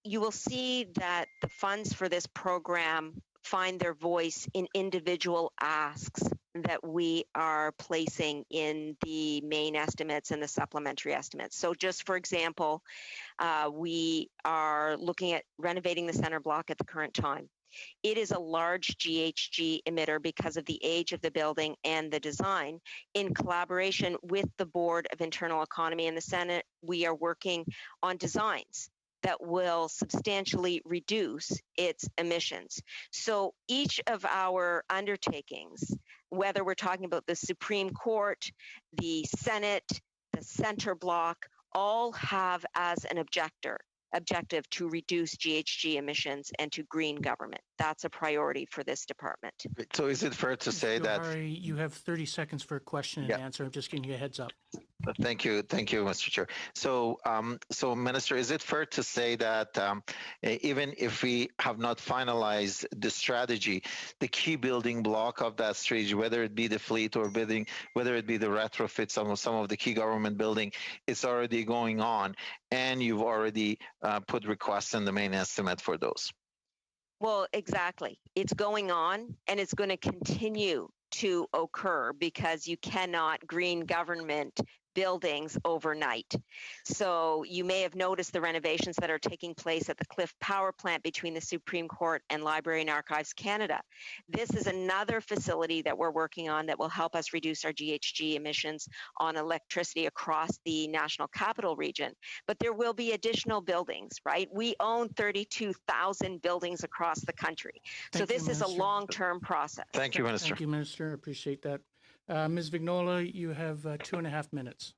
you will see that the funds for this program find their voice in individual asks that we are placing in the main estimates and the supplementary estimates. So just for example, we are looking at renovating the center block at the current time. It is a large GHG emitter because of the age of the building and the design. In collaboration with the Board of Internal Economy and the Senate, we are working on designs that will substantially reduce its emissions. So each of our undertakings, whether we're talking about the Supreme Court, the Senate, the center block, all have as an objective to reduce GHG emissions and to green government. That's a priority for this department. So is it fair to say that... You have 30 seconds for a question and answer. I'm just giving you a heads up. Thank you, Mr. Chair. So, Minister, is it fair to say that even if we have not finalized the strategy, the key building block of that strategy, whether it be the fleet or building, whether it be the retrofit, some of the key government building, it's already going on, and you've already put requests in the main estimate for those? Well, exactly. It's going on, and it's going to continue to occur because you cannot green government buildings overnight. So you may have noticed the renovations that are taking place at the Cliff Power Plant between the Supreme Court and Library and Archives Canada. This is another facility that we're working on that will help us reduce our GHG emissions on electricity across the National Capital Region. But there will be additional buildings, right? We own 32,000 buildings across the country. So this is a long-term process. Thank you, Minister. Thank you, Minister. Appreciate that. Ms. Vignola, you have 2.5 minutes.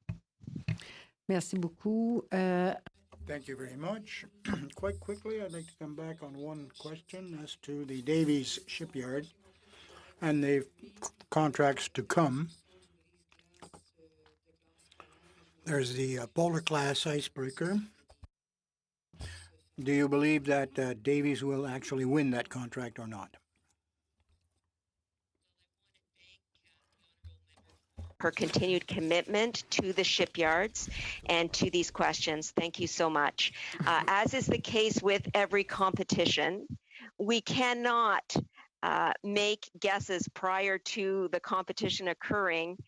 Merci beaucoup. Thank you very much. Quite quickly, I'd like to come back on one question as to the Davies shipyard and the contracts to come. There's the Polar-class icebreaker. Do you believe that Davies will actually win that contract or not? Her continued commitment to the shipyards and to these questions. Thank you so much. As is the case with every competition, we cannot make guesses prior to the competition occurring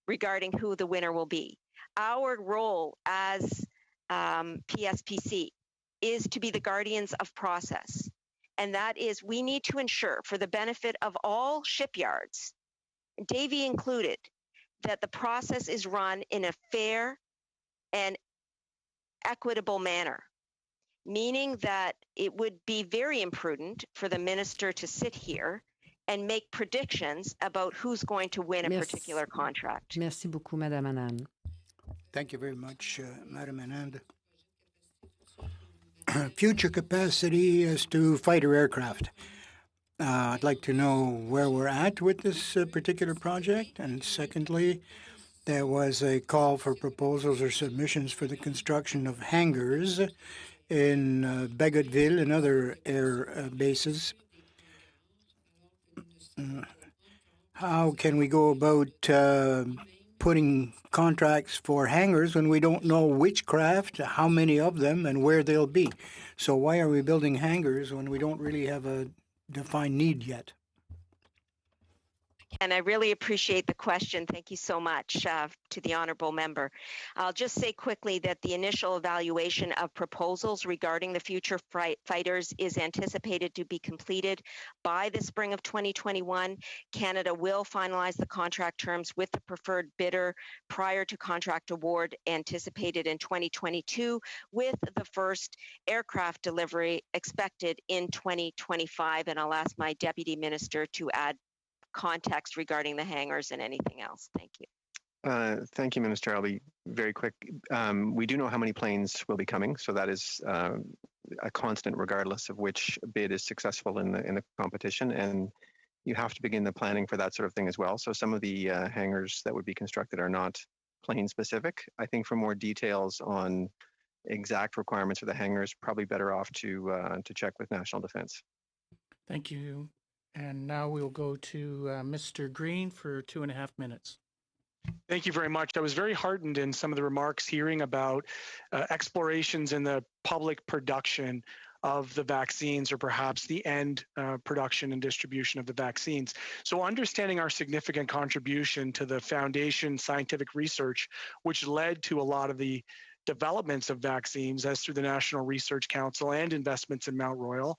regarding who the winner will be. Our role as PSPC is to be the guardians of process. And that is, we need to ensure, for the benefit of all shipyards, Davie included, that the process is run in a fair and equitable manner, meaning that it would be very imprudent for the minister to sit here and make predictions about who's going to win a particular contract. Merci beaucoup, Madame Anand. Thank you very much, Madam Anand. Future capacity as to fighter aircraft. I'd like to know where we're at with this particular project. And secondly, there was a call for proposals or submissions for the construction of hangars in Bagotville and other air bases. How can we go about putting contracts for hangars when we don't know which craft, how many of them, and where they'll be? So why are we building hangars when we don't really have a defined need yet? And I really appreciate the question. Thank you so much to the honorable member. I'll just say quickly that the initial evaluation of proposals regarding the future fighters is anticipated to be completed by the spring of 2021. Canada will finalize the contract terms with the preferred bidder prior to contract award anticipated in 2022, with the first aircraft delivery expected in 2025. And I'll ask my deputy minister to add context regarding the hangars and anything else. Thank you. Thank you, Minister. I'll be very quick. We do know how many planes will be coming, so that is a constant regardless of which bid is successful in the competition. And you have to begin the planning for that sort of thing as well. So some of the hangars that would be constructed are not plane specific. I think for more details on exact requirements for the hangars, probably better off to check with National Defence. Thank you. And now we'll go to Mr. Green for 2.5 minutes. Thank you very much. I was very heartened in some of the remarks hearing about explorations in the public production of the vaccines, or perhaps the end production and distribution of the vaccines. So understanding our significant contribution to the foundation scientific research, which led to a lot of the developments of vaccines as through the National Research Council and investments in Mount Royal,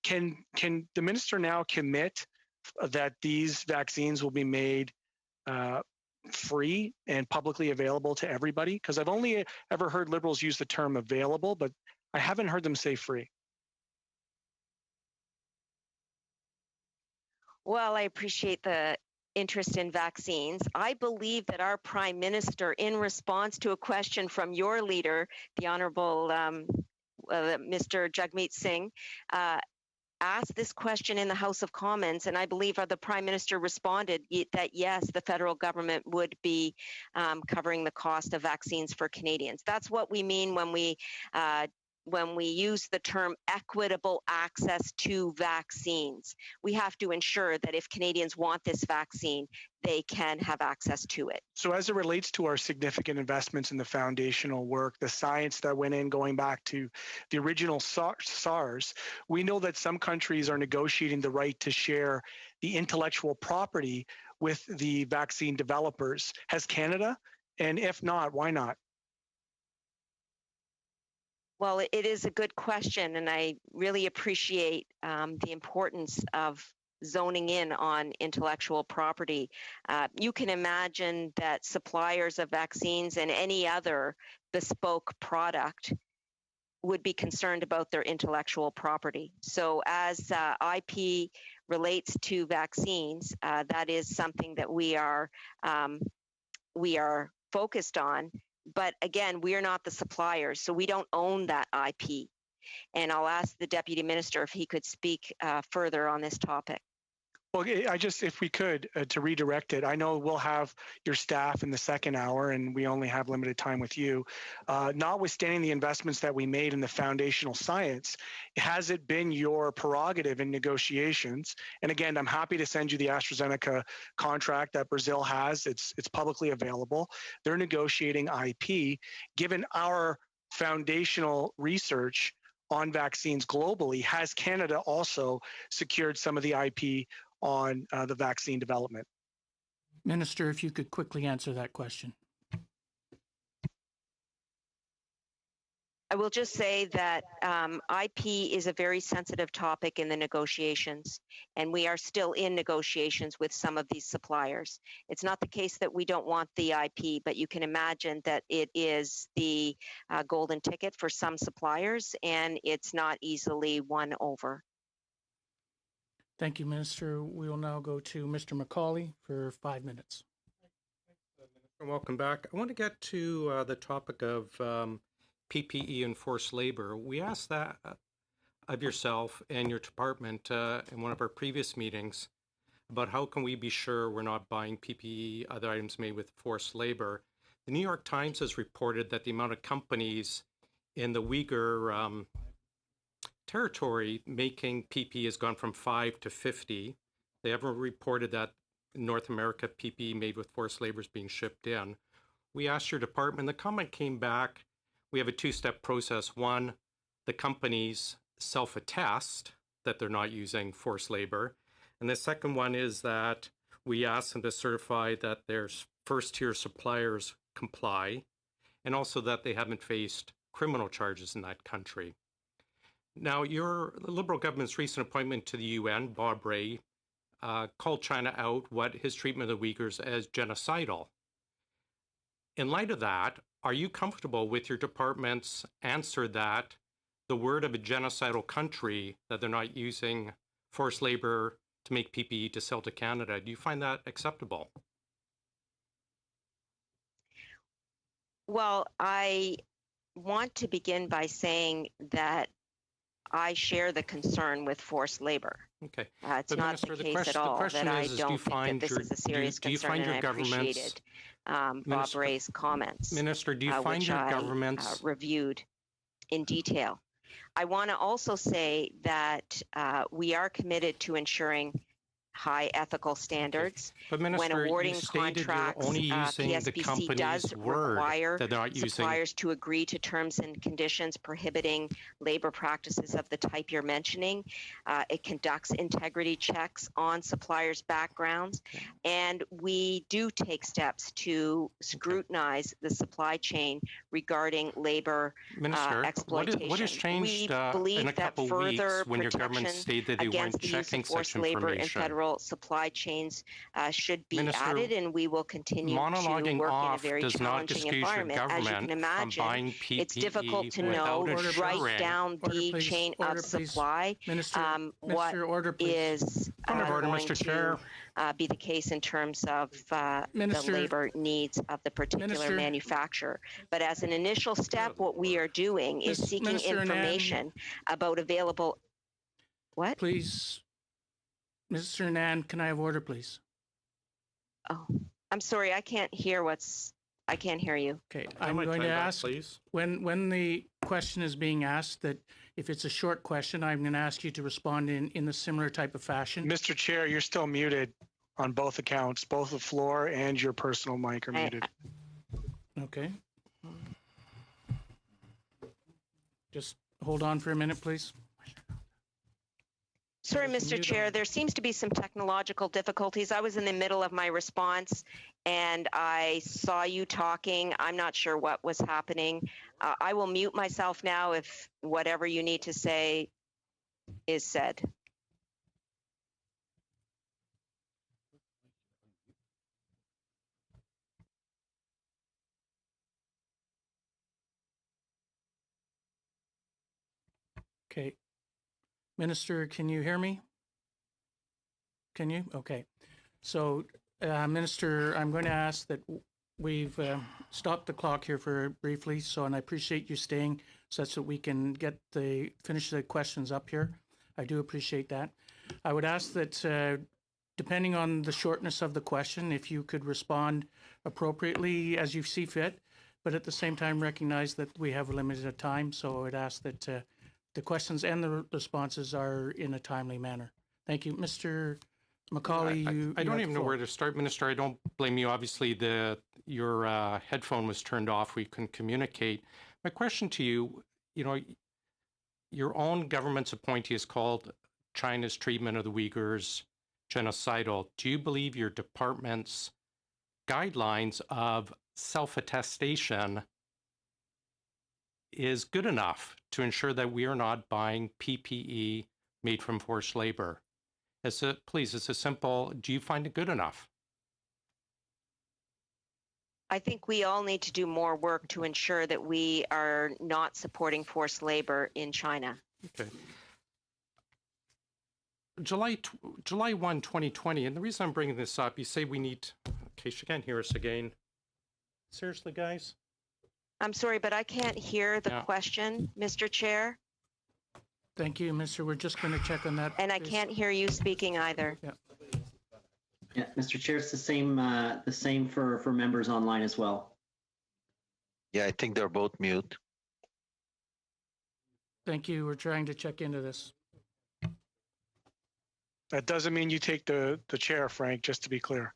can the minister now commit that these vaccines will be made free and publicly available to everybody? Because I've only ever heard Liberals use the term available, but I haven't heard them say free. Well, I appreciate the interest in vaccines. I believe that our Prime Minister, in response to a question from your leader, the Honourable Mr. Jagmeet Singh, asked this question in the House of Commons, and I believe the Prime Minister responded that yes, the federal government would be covering the cost of vaccines for Canadians. That's what we mean when we use the term equitable access to vaccines. We have to ensure that if Canadians want this vaccine, they can have access to it. So as it relates to our significant investments in the foundational work, the science that went in going back to the original SARS, we know that some countries are negotiating the right to share the intellectual property with the vaccine developers. Has Canada? And if not, why not? Well, it is a good question, and I really appreciate the importance of zoning in on intellectual property. You can imagine that suppliers of vaccines and any other bespoke product would be concerned about their intellectual property. So as IP relates to vaccines, that is something that we are focused on. But again, we are not the suppliers, so we don't own that IP. And I'll ask the Deputy Minister if he could speak further on this topic. Well, if we could, to redirect it, I know we'll have your staff in the second hour, and we only have limited time with you. Notwithstanding the investments that we made in the foundational science, has it been your prerogative in negotiations? And again, I'm happy to send you the AstraZeneca contract that Brazil has. It's publicly available. They're negotiating IP. Given our foundational research on vaccines globally, has Canada also secured some of the IP on the vaccine development? Minister, if you could quickly answer that question. I will just say that IP is a very sensitive topic in the negotiations, and we are still in negotiations with some of these suppliers. It's not the case that we don't want the IP, but you can imagine that it is the golden ticket for some suppliers, and it's not easily won over. Thank you, Minister. We will now go to Mr. McCauley for 5 minutes. Welcome back. I want to get to the topic of PPE and forced labor. We asked that of yourself and your department in one of our previous meetings about how can we be sure we're not buying PPE, other items made with forced labor. The New York Times has reported that the amount of companies in the Uyghur territory making PPE has gone from 5 to 50. They haven't reported that in North America PPE made with forced labor is being shipped in. We asked your department, the comment came back, we have a two-step process. One, the companies self-attest that they're not using forced labor. And the second one is that we ask them to certify that their first-tier suppliers comply, and also that they haven't faced criminal charges in that country. Now, the Liberal government's recent appointment to the UN, Bob Rae, called China out what his treatment of the Uyghurs as genocidal. In light of that, are you comfortable with your department's answer that the word of a genocidal country, that they're not using forced labor to make PPE to sell to Canada? Do you find that acceptable? Well, I want to begin by saying that I share the concern with forced labor. Okay. It's But not Minister, the case at all that I don't think that this is a serious do you concern, find and your I government's appreciated Bob Rae's comments, Minister, do you find which your I government's reviewed in detail. I want to also say that we are committed to ensuring high ethical standards. But Minister, when awarding you stated contracts, you're only using the PSPC company's does word require that they're not using. suppliers to agree to terms and conditions prohibiting labor practices of the type you're mentioning. It conducts integrity checks on suppliers' backgrounds, and we do take steps to scrutinize the supply chain regarding labor Minister, exploitation. what has changed we believe in a couple that further weeks when your government protection stated that they against weren't the use checking of forced such labor in information? federal supply chains should be Minister, added, and we will continue to monologuing work in a off very does not challenging excuse your environment. As you government can from imagine, buying PPE it's difficult to without know ensuring. right down Order, the please. chain Order, of please. supply Minister, what Minister, order, please. is Point of order, going Mr. to Chair. be the case in terms of the Minister- labor needs of the particular Minister- manufacturer. But as an initial step, what we are doing is Miss- seeking Minister Anand- information about available. What? Please, Mr. Nan, can I have order, please? Oh, I'm sorry, I can't hear you. Okay, Can I'm I going to time back, ask, please? when the question is being asked, that if it's a short question, I'm going to ask you to respond in a similar type of fashion. Mr. Chair, you're still muted on both accounts, both the floor and your personal mic are muted. Okay. Just hold on for a minute, please. Sorry, There's a Mr. mute Chair, on. there seems to be some technological difficulties. I was in the middle of my response and I saw you talking. I'm not sure what was happening. I will mute myself now if whatever you need to say is said. Okay. Minister, can you hear me? Can you? Okay. So, Minister, I'm going to ask that we've stopped the clock here for briefly. So, and I appreciate you staying such that we can finish the questions up here. I do appreciate that. I would ask that, depending on the shortness of the question, if you could respond appropriately as you see fit, but at the same time recognize that we have a limited time. So I would ask that the questions and the responses are in a timely manner. Thank you. Mr. Macaulay, I don't even know where to start, Minister. I don't blame you. Obviously, your headphone was turned off. We couldn't communicate. My question to you, your own government's appointee has called China's treatment of the Uyghurs genocidal. Do you believe your department's guidelines of self-attestation is good enough to ensure that we are not buying PPE made from forced labor? Please, it's a simple, do you find it good enough? I think we all need to do more work to ensure that we are not supporting forced labor in China. Okay. July 1, 2020, and the reason I'm bringing this up, you say we need, in case you can't hear us again. Seriously, guys? I'm sorry, but I can't hear the question, Mr. Chair. Thank you, Mr. We're just going to check on that. And I can't hear you speaking either. Yeah. Yeah, Mr. Chair, it's the same for members online as well. Yeah, I think they're both mute. Thank you. We're trying to check into this. That doesn't mean you take the chair, Frank, just to be clear.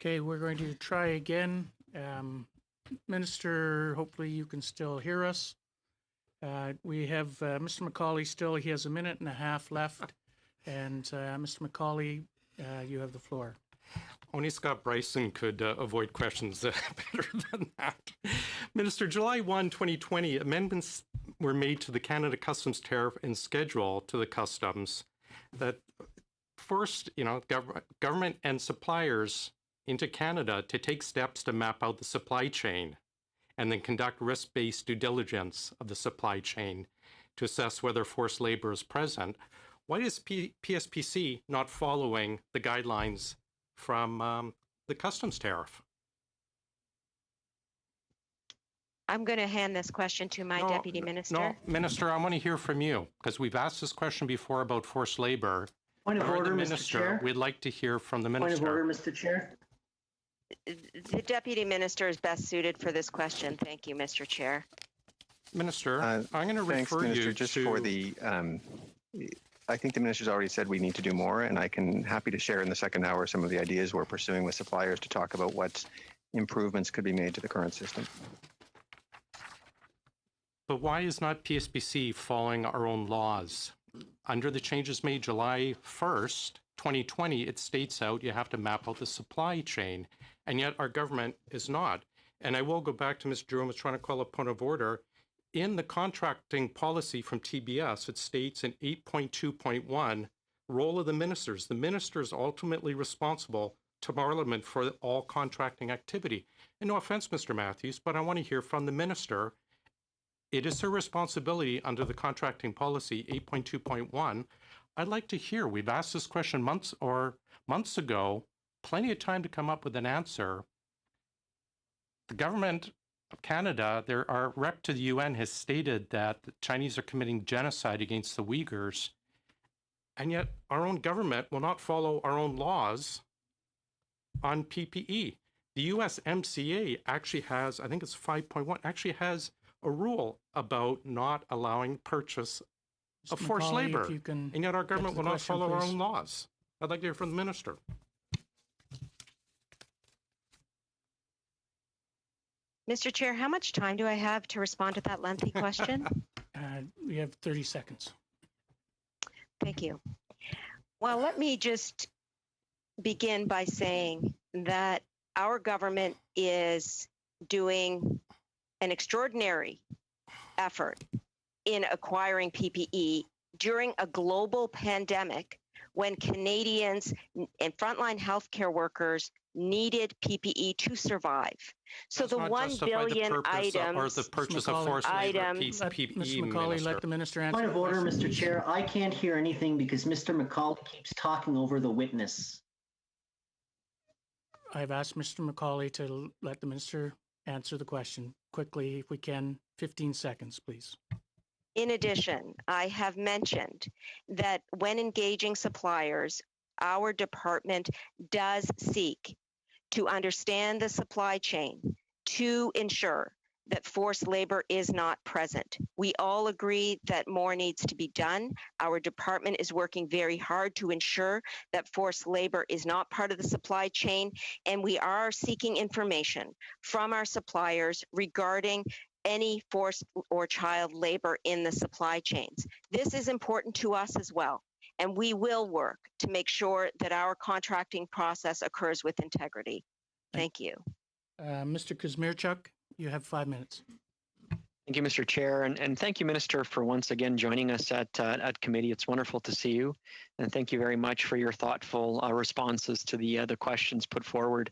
Okay, we're going to try again. Minister, hopefully you can still hear us. We have Mr. McCauley still. He has a minute and a half left. And Mr. McCauley, you have the floor. Only Scott Bryson could avoid questions better than that. Minister, July 1, 2020, amendments were made to the Canada Customs Tariff and Schedule to the Customs that forced, government and suppliers into Canada to take steps to map out the supply chain and then conduct risk-based due diligence of the supply chain to assess whether forced labor is present. Why is PSPC not following the guidelines from the customs tariff? I'm going to hand this question to my deputy minister. No, Minister, I want to hear from you because we've asked this question before about forced labor. Point of order, Minister, Mr. Chair. We'd like to hear from the minister. Point of order, Mr. Chair. The deputy minister is best suited for this question. Thank you, Mr. Chair. Minister, I'm going to refer Minister, you just to... for the, I think the minister's already said we need to do more, and I can happy to share in the second hour some of the ideas we're pursuing with suppliers to talk about what improvements could be made to the current system. But why is not PSPC following our own laws? Under the changes made July 1st, 2020, it states out you have to map out the supply chain, and yet our government is not. And I will go back to Ms. Jerome was trying to call a point of order. In the contracting policy from TBS, it states in 8.2.1, role of the ministers. The minister is ultimately responsible to Parliament for all contracting activity. And no offense, Mr. Matthews, but I want to hear from the minister. It is her responsibility under the contracting policy 8.2.1. I'd like to hear. We've asked this question months ago, plenty of time to come up with an answer. The government of Canada, our rep to the UN has stated that the Chinese are committing genocide against the Uyghurs, and yet our own government will not follow our own laws on PPE. The USMCA actually has, I think it's 5.1, actually has a rule about not allowing purchase of forced labor, and yet our government will not follow our own laws. I'd like to hear from the minister. Mr. Chair, how much time do I have to respond to that lengthy question? We have 30 seconds. Thank you. Well, let me just begin by saying that our government is doing an extraordinary effort in acquiring PPE during a global pandemic when Canadians and frontline healthcare workers needed PPE to survive. So the 1 billion items or the purchase of forced labor PPE. Mr. McCauley, let the minister answer. Point of order, Mr. Chair. I can't hear anything because Mr. McCauley keeps talking over the witness. I've asked Mr. McCauley to let the minister answer the question quickly, if we can. 15 seconds, please. In addition, I have mentioned that when engaging suppliers, our department does seek to understand the supply chain to ensure that forced labor is not present. We all agree that more needs to be done. Our department is working very hard to ensure that forced labor is not part of the supply chain, and we are seeking information from our suppliers regarding any forced or child labor in the supply chains. This is important to us as well, and we will work to make sure that our contracting process occurs with integrity. Thank you. Mr. Kuzmierczuk, you have 5 minutes. Thank you, Mr. Chair, and thank you, Minister, for once again joining us at committee. It's wonderful to see you, and thank you very much for your thoughtful responses to the questions put forward.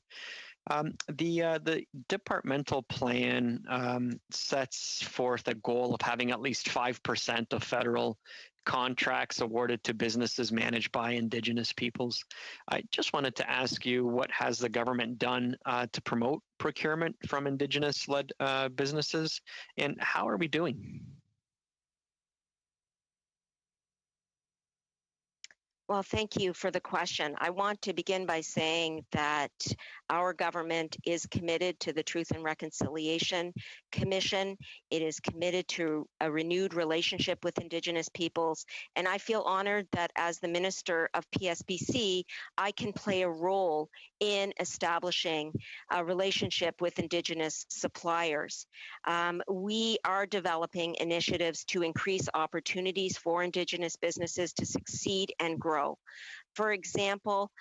The departmental plan sets forth a goal of having at least 5% of federal contracts awarded to businesses managed by Indigenous peoples. I just wanted to ask you, what has the government done to promote procurement from Indigenous-led businesses, and how are we doing? Well, thank you for the question. I want to begin by saying that our government is committed to the Truth and Reconciliation Commission. It is committed to a renewed relationship with Indigenous peoples. And I feel honored that as the Minister of PSBC, I can play a role in establishing a relationship with Indigenous suppliers. We are developing initiatives to increase opportunities for Indigenous businesses to succeed and grow. For example,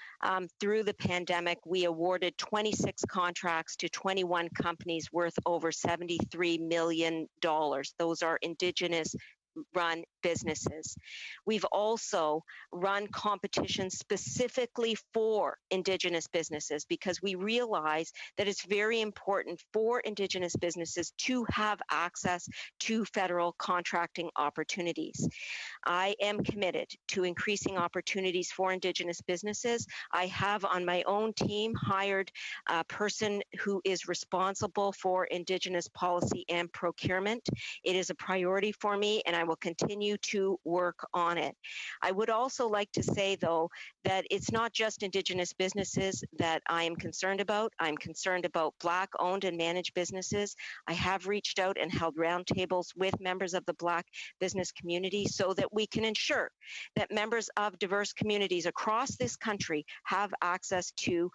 through the pandemic, we awarded 26 contracts to 21 companies worth over $73 million. Those are Indigenous run businesses. We've also run competitions specifically for Indigenous businesses because we realize that it's very important for Indigenous businesses to have access to federal contracting opportunities. I am committed to increasing opportunities for Indigenous businesses. I have on my own team hired a person who is responsible for Indigenous policy and procurement. It is a priority for me, and I will continue to work on it. I would also like to say, though, that it's not just Indigenous businesses that I am concerned about. I'm concerned about Black-owned and managed businesses. I have reached out and held roundtables with members of the Black business community so that we can ensure that members of diverse communities across this country have access to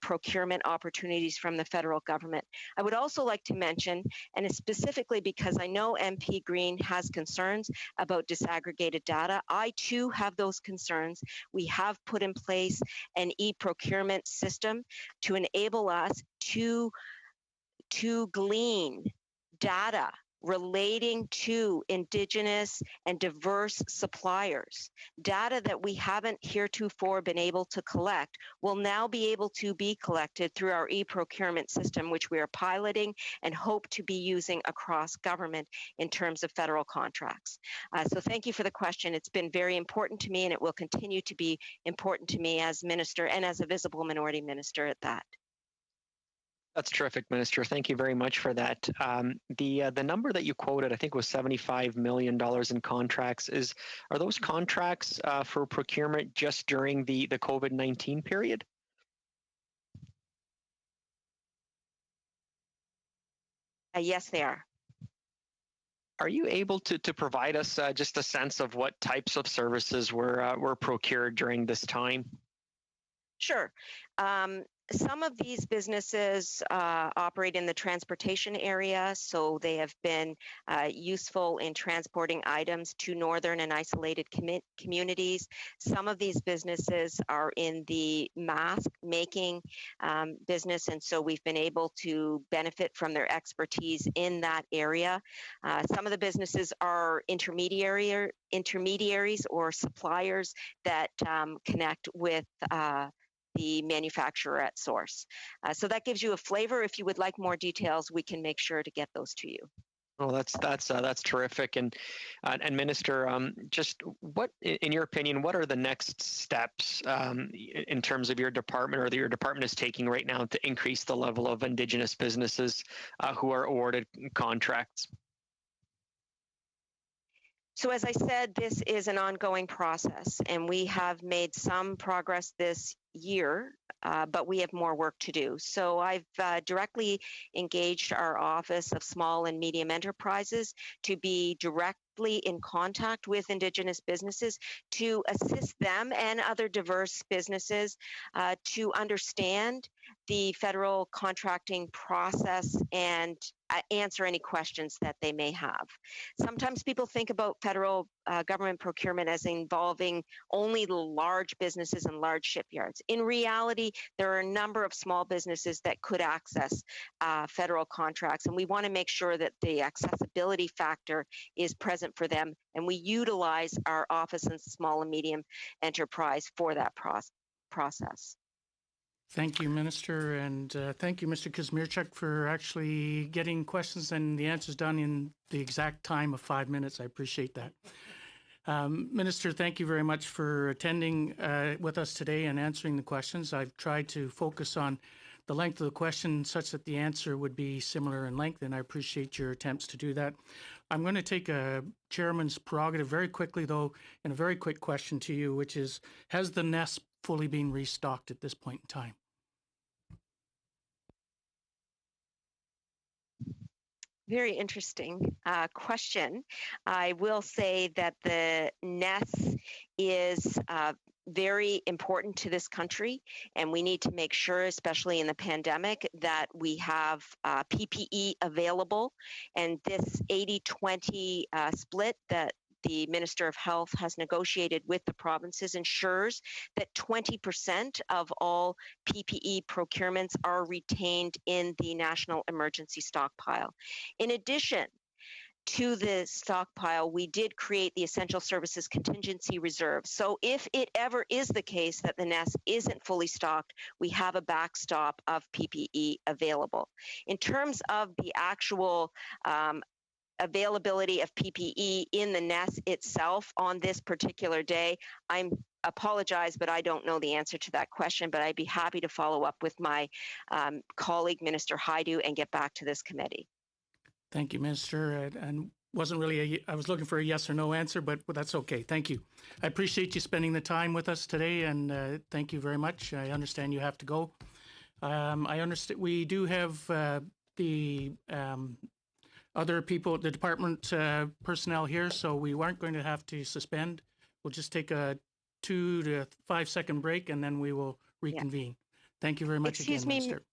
procurement opportunities from the federal government. I would also like to mention, and it's specifically because I know MP Green has concerns about disaggregated data. I too have those concerns. We have put in place an e-procurement system to enable us to glean data relating to Indigenous and diverse suppliers. Data that we haven't heretofore been able to collect will now be able to be collected through our e-procurement system, which we are piloting and hope to be using across government in terms of federal contracts. So thank you for the question. It's been very important to me, and it will continue to be important to me as minister and as a visible minority minister at that. That's terrific, Minister. Thank you very much for that. The number that you quoted, I think, was $75 million in contracts. Are those contracts for procurement just during the COVID-19 period? Yes, they are. Are you able to provide us just a sense of what types of services were procured during this time? Sure. Some of these businesses operate in the transportation area, so they have been useful in transporting items to northern and isolated communities. Some of these businesses are in the mask making business, and so we've been able to benefit from their expertise in that area. Some of the businesses are intermediaries or suppliers that connect with the manufacturer at source. So that gives you a flavor. If you would like more details, we can make sure to get those to you. Oh, that's terrific. And Minister, just what, in your opinion, what are the next steps in terms of your department or that your department is taking right now to increase the level of Indigenous businesses who are awarded contracts? So as I said, this is an ongoing process, and we have made some progress this year, but we have more work to do. So I've directly engaged our Office of Small and Medium Enterprises to be directly in contact with Indigenous businesses to assist them and other diverse businesses to understand the federal contracting process and answer any questions that they may have. Sometimes people think about federal government procurement as involving only the large businesses and large shipyards. In reality, there are a number of small businesses that could access federal contracts, and we want to make sure that the accessibility factor is present for them, and we utilize our Office of Small and Medium Enterprise for that process. Thank you, Minister, and thank you, Mr. Kazmierczak, for actually getting questions and the answers done in the exact time of 5 minutes. I appreciate that. Minister, thank you very much for attending with us today and answering the questions. I've tried to focus on the length of the question such that the answer would be similar in length, and I appreciate your attempts to do that. I'm going to take a chairman's prerogative very quickly, though, and a very quick question to you, which is, has the nest fully been restocked at this point in time? Very interesting question. I will say that the NES is very important to this country, and we need to make sure, especially in the pandemic, that we have PPE available. And this 80-20 split that the Minister of Health has negotiated with the provinces ensures that 20% of all PPE procurements are retained in the National Emergency Stockpile. In addition to the stockpile, we did create the Essential Services Contingency Reserve. So if it ever is the case that the NES isn't fully stocked, we have a backstop of PPE available. In terms of the actual availability of PPE in the NES itself on this particular day, I apologize, but I don't know the answer to that question, but I'd be happy to follow up with my colleague, Minister Hajdu, and get back to this committee. Thank you, Minister. And wasn't really I was looking for a yes or no answer, but that's okay. Thank you. I appreciate you spending the time with us today, and thank you very much. I understand you have to go. I understand we do have the other people, the department personnel here, so we weren't going to have to suspend. We'll just take a 2 to 5 second break, and then we will reconvene. Yeah. Thank you very much again, Minister.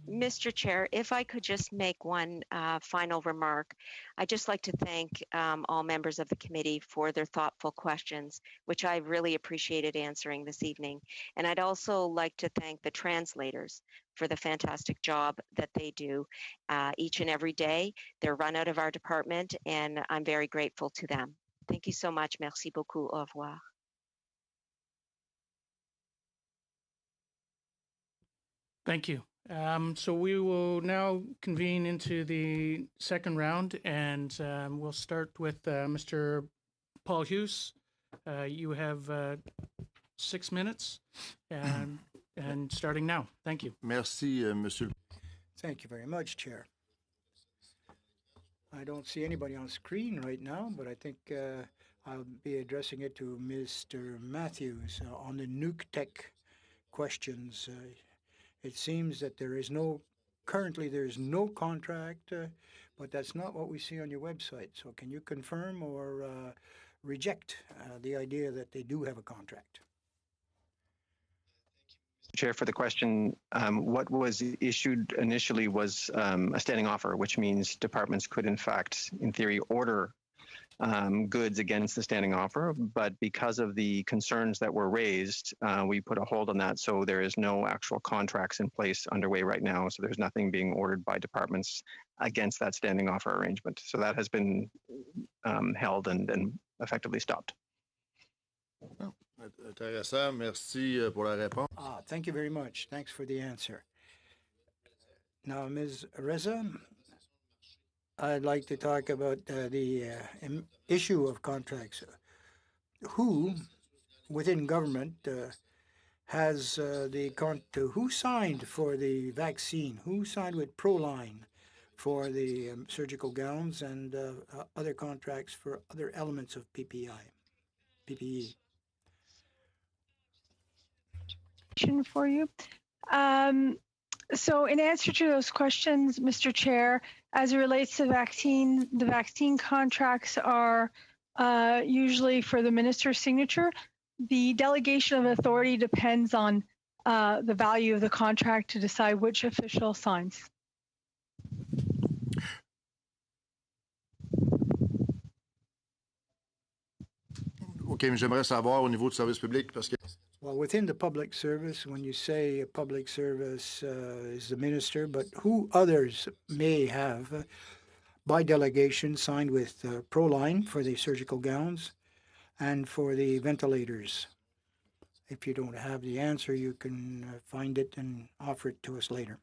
Mr. Chair, if I could just make one final remark. I'd just like to thank all members of the committee for their thoughtful questions, which I really appreciated answering this evening. And I'd also like to thank the translators for the fantastic job that they do each and every day. They're run out of our department, and I'm very grateful to them. Thank you so much. Merci beaucoup. Au revoir. Thank you. So we will now convene into the second round, and we'll start with Mr. Paul Hughes. You have 6 minutes, and starting now. Thank you. Merci, Monsieur. Thank you very much, Chair. I don't see anybody on screen right now, but I think I'll be addressing it to Mr. Matthews on the NUCTEC questions. It seems that currently there's no contract, but that's not what we see on your website. So can you confirm or reject the idea that they do have a contract? Chair, for the question, what was issued initially was a standing offer, which means departments could, in fact, in theory, order goods against the standing offer. But because of the concerns that were raised, we put a hold on that. So there is no actual contracts in place underway right now. So there's nothing being ordered by departments against that standing offer arrangement. So that has been held and effectively stopped. Intéressant. Merci pour la réponse. Thank you very much. Thanks for the answer. Now, Ms. Reza, I'd like to talk about the issue of contracts. Who, within government, has who signed for the vaccine? Who signed with Proline for the surgical gowns and other contracts for other elements of PPE? For you. So in answer to those questions, Mr. Chair, as it relates to vaccine, the vaccine contracts are usually for the minister's signature. The delegation of authority depends on the value of the contract to decide which official signs. OK, mais j'aimerais savoir au niveau du service public parce que. Well, within the public service, when you say a public service is the minister, but who others may have, by delegation, signed with Proline for the surgical gowns and for the ventilators? If you don't have the answer, you can find it and offer it to us later.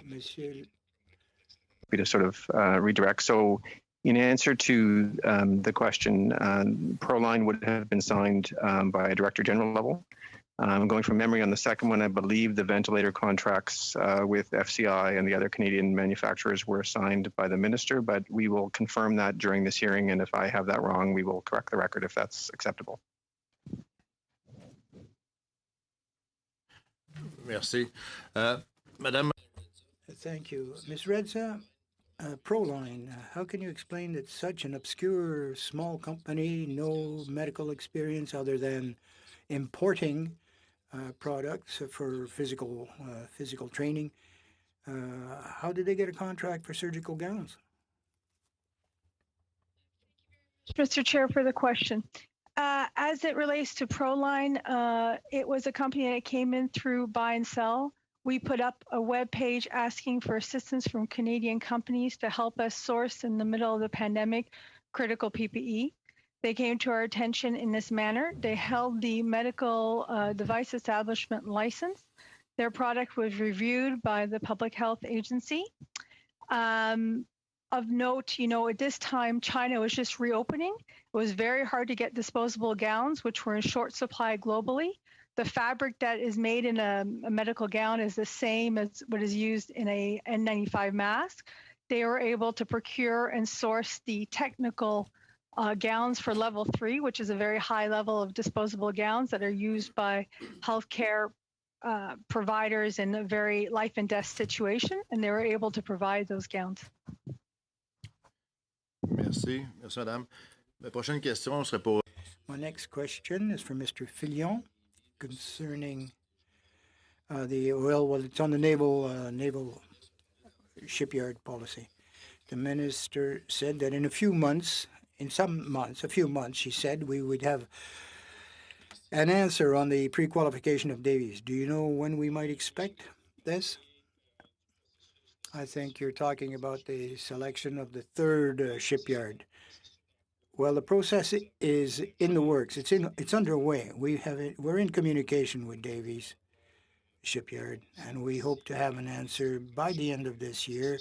Monsieur. To sort of redirect. So in answer to the question, Proline would have been signed by a Director General level. Going from memory on the second one, I believe the ventilator contracts with FCI and the other Canadian manufacturers were signed by the minister, but we will confirm that during this hearing. And if I have that wrong, we will correct the record if that's acceptable. Merci. Madame. Thank you. Ms. Redza, Proline, how can you explain that such an obscure small company, no medical experience other than importing products for physical training, how did they get a contract for surgical gowns? Mr. Chair, for the question. As it relates to Proline, it was a company that came in through buy and sell. We put up a web page asking for assistance from Canadian companies to help us source in the middle of the pandemic critical PPE. They came to our attention in this manner. They held the medical device establishment license. Their product was reviewed by the Public Health Agency. Of note, at this time, China was just reopening. It was very hard to get disposable gowns, which were in short supply globally. The fabric that is made in a medical gown is the same as what is used in a N95 mask. They were able to procure and source the technical gowns for level 3, which is a very high level of disposable gowns that are used by healthcare providers in a very life and death situation, and they were able to provide those gowns. Merci. Merci, madame. La prochaine question serait pour... My next question is for Mr. Filion concerning it's on the naval shipyard policy. The minister said that in a few months, she said, we would have an answer on the pre-qualification of Davies. Do you know when we might expect this? I think you're talking about the selection of the third shipyard. Well, the process is in the works. It's underway. We're in communication with Davies Shipyard, and we hope to have an answer by the end of this year,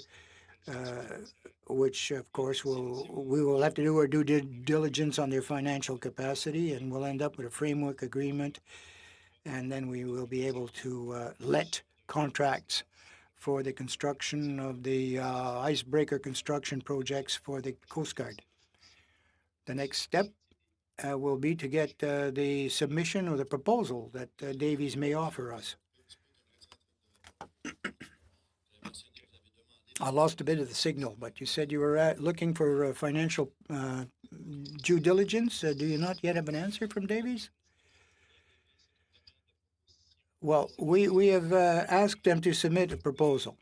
which, of course, we will have to do our due diligence on their financial capacity, and we'll end up with a framework agreement, and then we will be able to let contracts for the construction of the icebreaker construction projects for the Coast Guard. The next step will be to get the submission or the proposal that Davies may offer us. I lost a bit of the signal, but you said you were looking for financial due diligence. Do you not yet have an answer from Davies? Well, we have asked them to submit a proposal.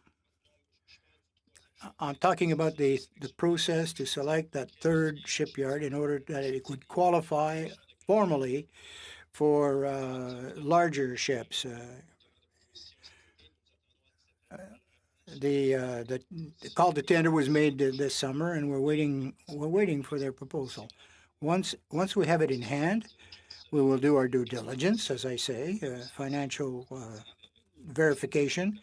I'm talking about the process to select that third shipyard in order that it could qualify formally for larger ships. The call to tender was made this summer, and we're waiting for their proposal. Once we have it in hand, we will do our due diligence, as I say, financial verification.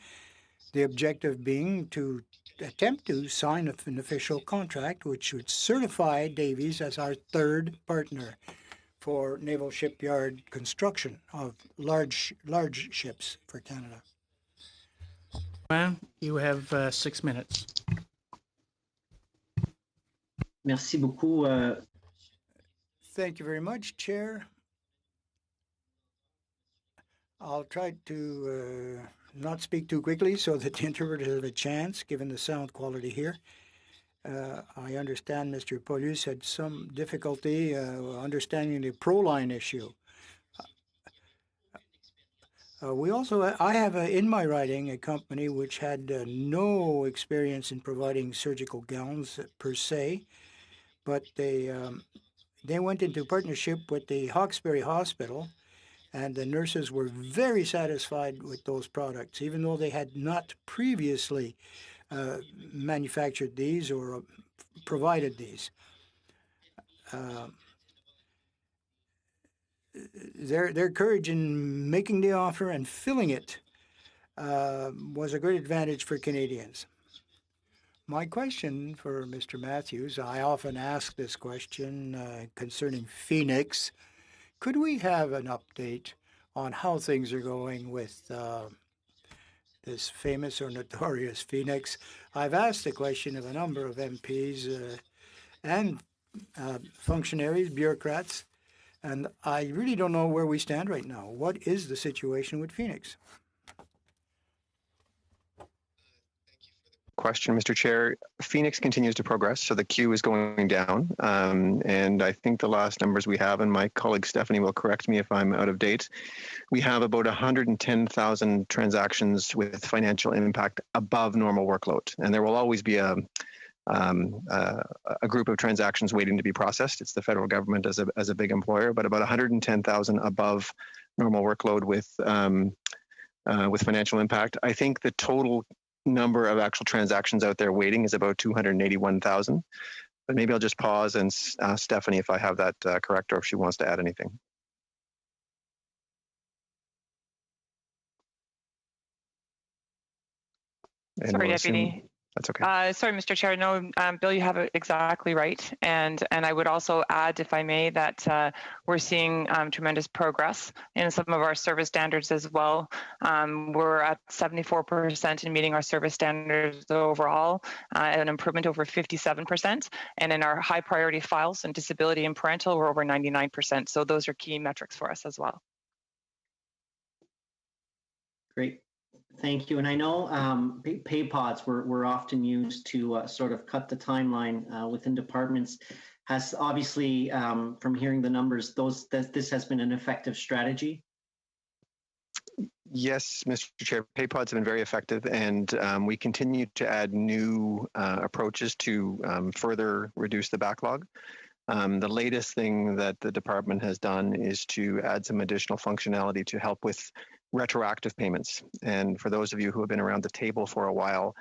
The objective being to attempt to sign an official contract which would certify Davies as our third partner for naval shipyard construction of large ships for Canada. Ma'am, you have 6 minutes. Merci beaucoup. Thank you very much, Chair. I'll try to not speak too quickly so that the interpreters have a chance, given the sound quality here. I understand Mr. Paulus had some difficulty understanding the Proline issue. I have in my writing a company which had no experience in providing surgical gowns per se, but they went into partnership with the Hawkesbury Hospital, and the nurses were very satisfied with those products, even though they had not previously manufactured these or provided these. Their courage in making the offer and filling it was a great advantage for Canadians. My question for Mr. Matthews, I often ask this question concerning Phoenix. Could we have an update on how things are going with this famous or notorious Phoenix. I've asked the question of a number of MPs and functionaries, bureaucrats, and I really don't know where we stand right now. What is the situation with Phoenix? Question, Mr. Chair. Phoenix continues to progress, so the queue is going down. And I think the last numbers we have, and my colleague Stephanie will correct me if I'm out of date, we have about 110,000 transactions with financial impact above normal workload. And there will always be a group of transactions waiting to be processed. It's the federal government as a big employer, but about 110,000 above normal workload with financial impact. I think the total number of actual transactions out there waiting is about 281,000. But maybe I'll just pause and ask Stephanie if I have that correct or if she wants to add anything. Sorry, Deputy. That's okay. Sorry, Mr. Chair. No, Bill, you have it exactly right. And I would also add, if I may, that we're seeing tremendous progress in some of our service standards as well. We're at 74% in meeting our service standards overall, an improvement over 57%. And in our high priority files and disability and parental, we're over 99%. So those are key metrics for us as well. Great. Thank you. And I know pay pods were often used to sort of cut the timeline within departments. Has obviously, from hearing the numbers, this has been an effective strategy. Yes, Mr. Chair, pay pods have been very effective, and we continue to add new approaches to further reduce the backlog. The latest thing that the department has done is to add some additional functionality to help with retroactive payments. And for those of you who have been around the table for a while,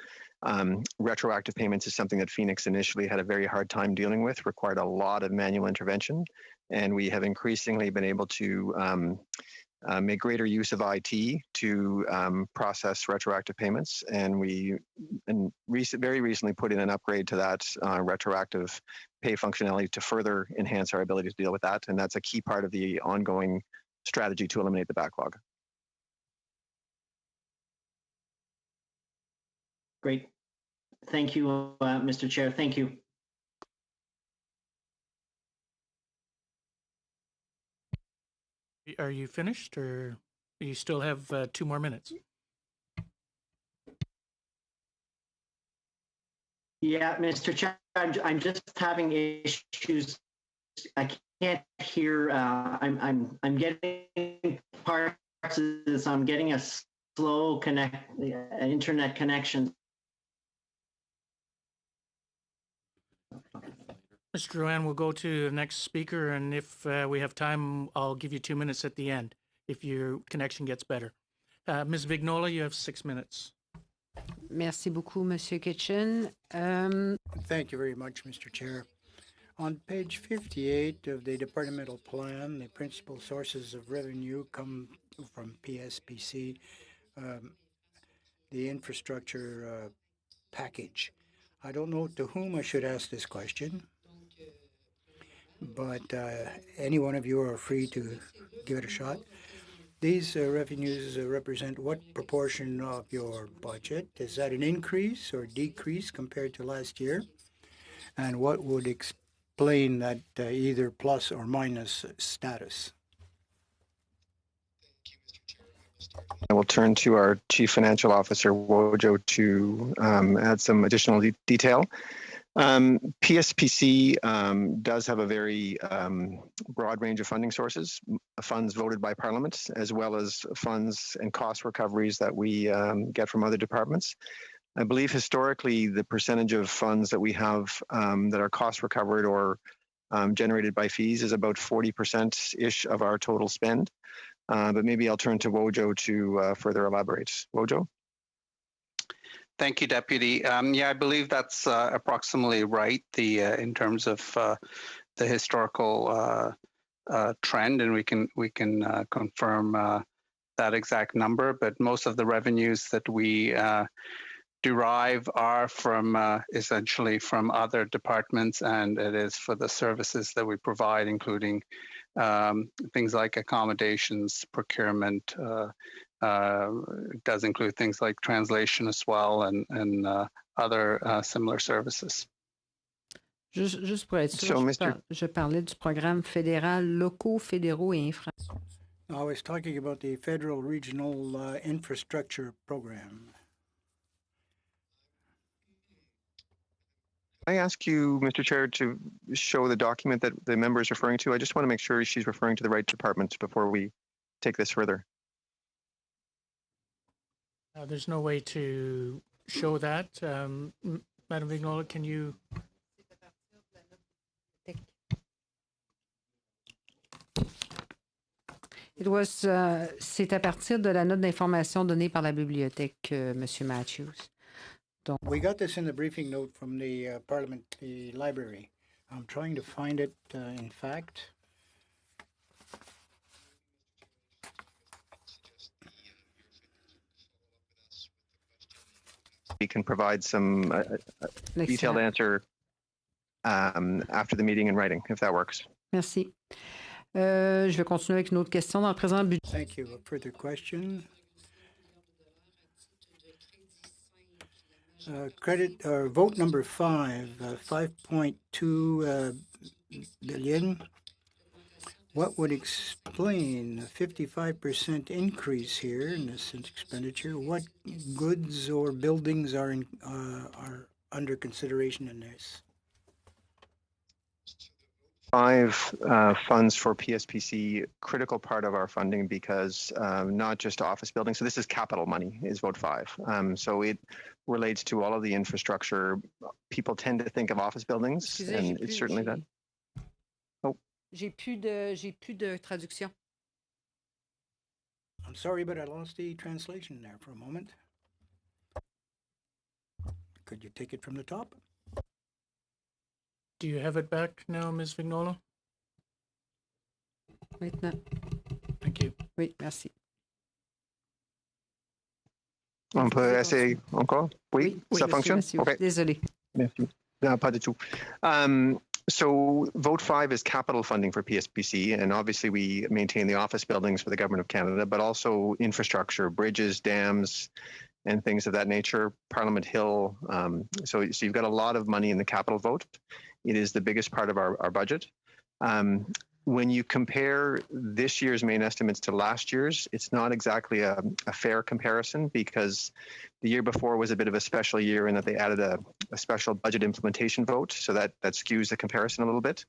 retroactive payments is something that Phoenix initially had a very hard time dealing with, required a lot of manual intervention. And we have increasingly been able to make greater use of IT to process retroactive payments. And very recently put in an upgrade to that retroactive pay functionality to further enhance our ability to deal with that. And that's a key part of the ongoing strategy to eliminate the backlog. Great. Thank you, Mr. Chair. Thank you. Are you finished, or you still have 2 more minutes? Yeah, Mr. Chair, I'm just having issues. I can't hear. I'm getting parts of this. I'm getting a slow internet connection. Mr. Drouin, we'll go to the next speaker, and if we have time, I'll give you 2 minutes at the end if your connection gets better. Ms. Vignola, you have 6 minutes. Merci beaucoup, Monsieur Kitchen. Thank you very much, Mr. Chair. On page 58 of the departmental plan, the principal sources of revenue come from PSPC, the infrastructure package. I don't know to whom I should ask this question, but any one of you are free to give it a shot. These revenues represent what proportion of your budget? Is that an increase or decrease compared to last year? And what would explain that either plus or minus status? I will turn to our Chief Financial Officer, Wojo, to add some additional detail. PSPC does have a very broad range of funding sources, funds voted by Parliament, as well as funds and cost recoveries that we get from other departments. I believe historically the percentage of funds that we have that are cost recovered or generated by fees is about 40%-ish of our total spend. But maybe I'll turn to Wojo to further elaborate. Wojo? Thank you, Deputy. Yeah, I believe that's approximately right. In terms of the historical trend, and we can confirm that exact number. But most of the revenues that we derive are from essentially from other departments, and it is for the services that we provide, including things like accommodations, procurement. It does include things like translation as well and other similar services. Juste pour être sûr, So, je parlais du programme fédéral, locaux, fédéraux et infrastructures. I was talking about the federal regional infrastructure program. I ask you, Mr. Chair, to show the document that the member is referring to? I just want to make sure she's referring to the right department before we take this further. There's no way to show that. Madam Vignola, can you? C'est à partir de la note d'information donnée par la bibliothèque, Monsieur Matthews. Donc, we got this in the briefing note from the Parliament, the library. I'm trying to find it, in fact. We can provide some detailed answer after the meeting in writing, if that works. Merci. Je vais continuer avec une autre question. Dans le présent budget. Thank you. A further question? Credit or vote number 5, 5.2 billion. What would explain a 55% increase here in this expenditure? What goods or buildings are under consideration in this? 5 funds for PSPC, critical part of our funding because not just office buildings. So this is capital money, is vote 5. So it relates to all of the infrastructure. People tend to think of office buildings, and it's certainly that. Oh. J'ai plus de traduction. I'm sorry, but I lost the translation there for a moment. Could you take it from the top? Do you have it back now, Ms. Vignola? Maintenant. Thank you. Oui, merci. On peut essayer encore? Oui, ça fonctionne? Okay. Désolé. Merci. No, pas du tout. So vote 5 is capital funding for PSPC, and obviously we maintain the office buildings for the Government of Canada, but also infrastructure, bridges, dams, and things of that nature, Parliament Hill. So you've got a lot of money in the capital vote. It is the biggest part of our budget. When you compare this year's main estimates to last year's, it's not exactly a fair comparison because the year before was a bit of a special year in that they added a special budget implementation vote. So that skews the comparison a little bit.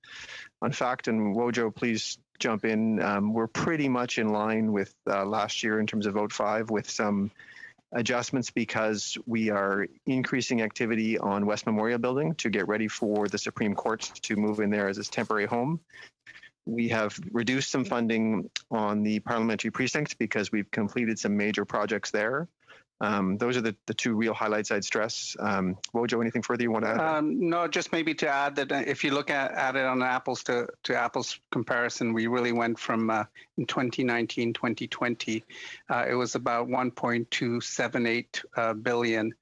In fact, and Wojo, please jump in, we're pretty much in line with last year in terms of vote 5 with some adjustments because we are increasing activity on West Memorial Building to get ready for the Supreme Court to move in there as its temporary home. We have reduced some funding on the parliamentary precinct because we've completed some major projects there. Those are the two real highlights I'd stress. Wojo, anything further you want to add? No, just maybe to add that if you look at it on apples to apples comparison, we really went from in 2019, 2020, it was about 1.278 billion.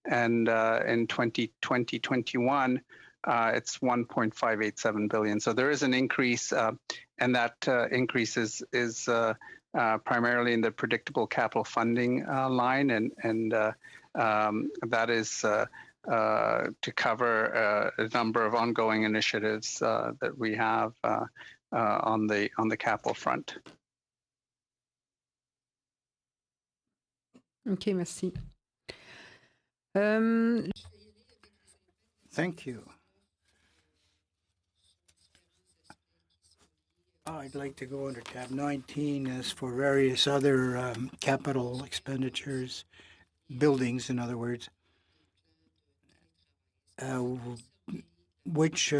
And in 2020, 21, it's 1.587 billion. So there is an increase, and that increase is primarily in the predictable capital funding line, and that is to cover a number of ongoing initiatives that we have on the capital front. Okay, merci. Thank you. I'd like to go under tab 19 as for various other capital expenditures, buildings, in other words, which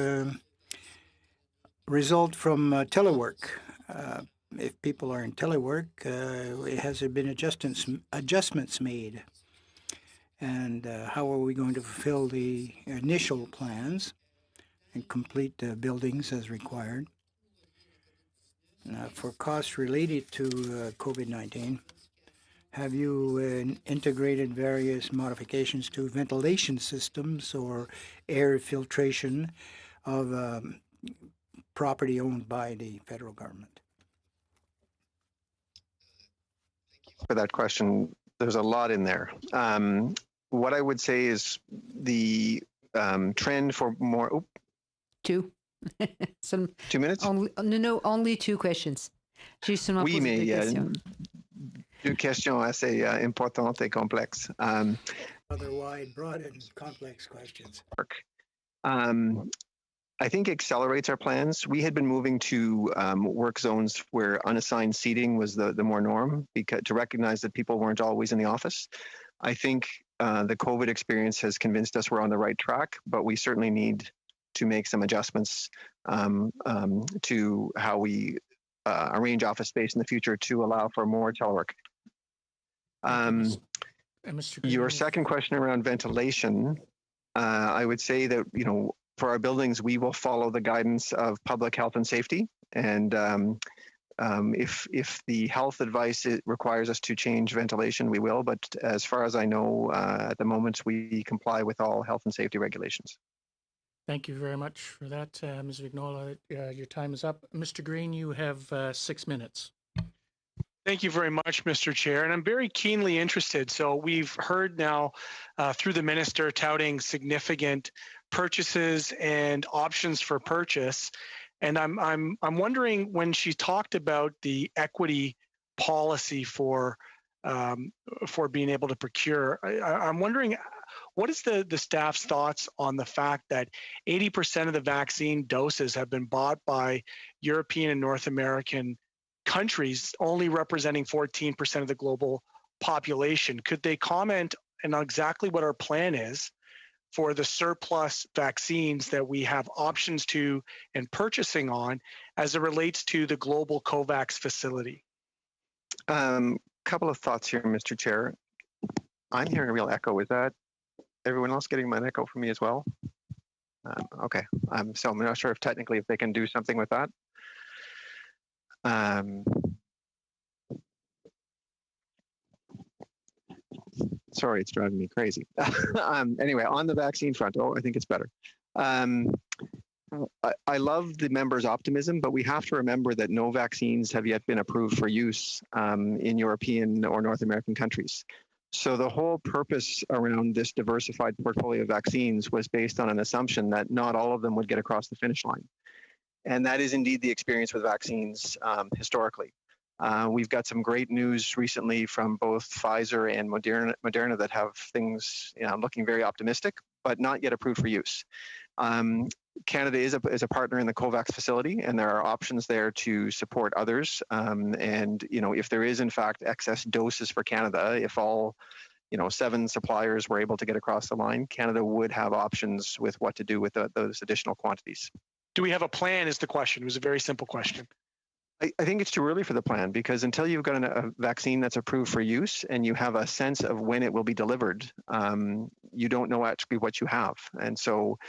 result from telework. If people are in telework, has there been adjustments made? And how are we going to fulfill the initial plans and complete the buildings as required? For costs related to COVID-19, have you integrated various modifications to ventilation systems or air filtration of property owned by the federal government? For that question, there's a lot in there. What I would say is the trend for more. Oh, two. 2 minutes? No, only two questions. J'ai seulement Oui, posé mais deux questions. Deux questions assez importantes et complexes. Other wide, broad, and complex questions. I think accelerates our plans. We had been moving to work zones where unassigned seating was the more norm, because to recognize that people weren't always in the office. I think the COVID experience has convinced us we're on the right track, but we certainly need to make some adjustments to how we arrange office space in the future to allow for more telework. Your second question around ventilation, I would say that, you know, for our buildings, we will follow the guidance of public health and safety. And if the health advice requires us to change ventilation, we will. But as far as I know, at the moment, we comply with all health and safety regulations. Thank you very much for that, Ms. Vignola. Your time is up. Mr. Green, you have 6 minutes. Thank you very much, Mr. Chair. And I'm very keenly interested. So we've heard now through the minister touting significant purchases and options for purchase. And I'm wondering, when she talked about the equity policy for being able to procure, I'm wondering, what is the staff's thoughts on the fact that 80% of the vaccine doses have been bought by European and North American countries, only representing 14% of the global population? Could they comment on exactly what our plan is for the surplus vaccines that we have options to and purchasing on as it relates to the global COVAX facility? Couple of thoughts here, Mr. Chair. I'm hearing a real echo. Is that everyone else getting an echo from me as well? Okay, so I'm not sure if technically if they can do something with that. Sorry, it's driving me crazy. Anyway, on the vaccine front, I think it's better. I love the members' optimism, but we have to remember that no vaccines have yet been approved for use in European or North American countries. So the whole purpose around this diversified portfolio of vaccines was based on an assumption that not all of them would get across the finish line. And that is indeed the experience with vaccines historically. We've got some great news recently from both Pfizer and Moderna that have things looking very optimistic, but not yet approved for use. Canada is a partner in the COVAX facility, and there are options there to support others. And if there is in fact excess doses for Canada, if all 7 suppliers were able to get across the line, Canada would have options with what to do with those additional quantities. Do we have a plan is the question. It was a very simple question. I think it's too early for the plan, because until you've got a vaccine that's approved for use and you have a sense of when it will be delivered, you don't know actually what you have. And so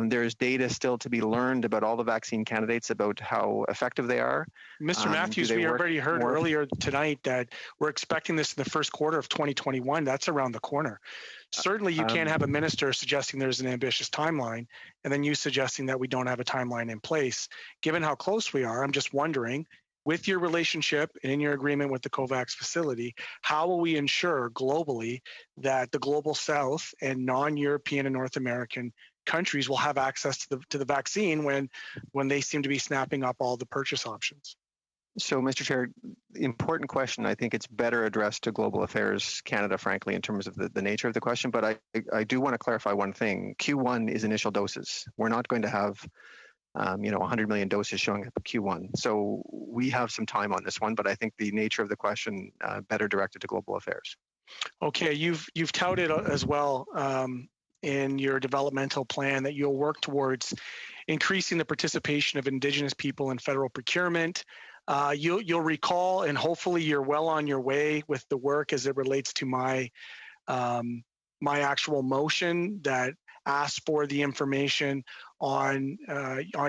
there's data still to be learned about all the vaccine candidates, about how effective they are. Mr. Matthews, we already heard earlier tonight that we're expecting this in the first quarter of 2021. That's around the corner. Certainly, you can't have a minister suggesting there's an ambitious timeline and then you suggesting that we don't have a timeline in place. Given how close we are, I'm just wondering, with your relationship and in your agreement with the COVAX facility, how will we ensure globally that the global South and non-European and North American countries will have access to the vaccine when they seem to be snapping up all the purchase options? So, Mr. Chair, important question. I think it's better addressed to Global Affairs Canada, frankly, in terms of the nature of the question. But I do want to clarify one thing. Q1 is initial doses. We're not going to have 100 million doses showing up at Q1. So we have some time on this one, but I think the nature of the question better directed to Global Affairs. Okay, you've touted as well in your developmental plan that you'll work towards increasing the participation of Indigenous people in federal procurement. You'll recall, and hopefully you're well on your way with the work as it relates to my actual motion that asks for the information on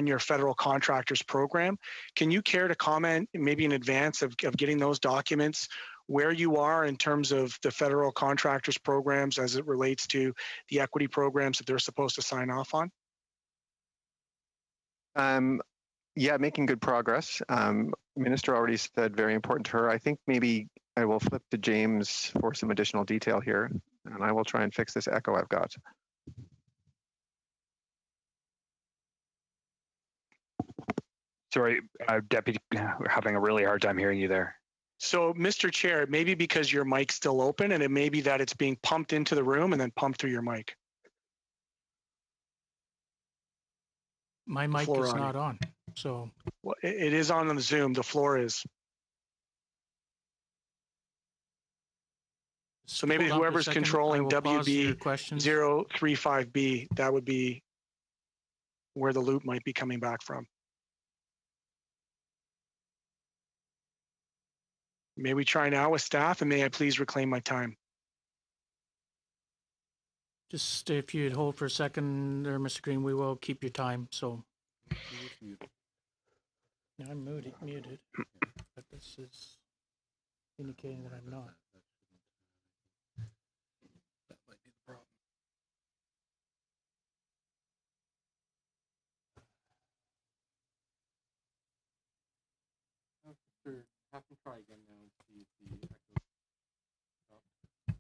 your federal contractors program. Can you care to comment, maybe in advance of getting those documents, where you are in terms of the federal contractors programs as it relates to the equity programs that they're supposed to sign off on? Yeah, making good progress. Minister already said very important to her. I think maybe I will flip to James for some additional detail here, and I will try and fix this echo I've got. Sorry, Deputy, we're having a really hard time hearing you there. So, Mr. Chair, maybe because your mic's still open, and it may be that it's being pumped into the room and then pumped through your mic. My mic Floor is on. not on, so. Well, it is on the Zoom. The floor is. So maybe Hold on for a whoever's second. controlling I will pause your WB questions. 035B, that would be where the loop might be coming back from. May we try now with staff, and may I please reclaim my time? Just if you'd hold for a second there, Mr. Green, we will keep your time, so. Now I'm muted, but this is indicating that I'm not. That might be the problem. Have them try again now and see if the echo stops.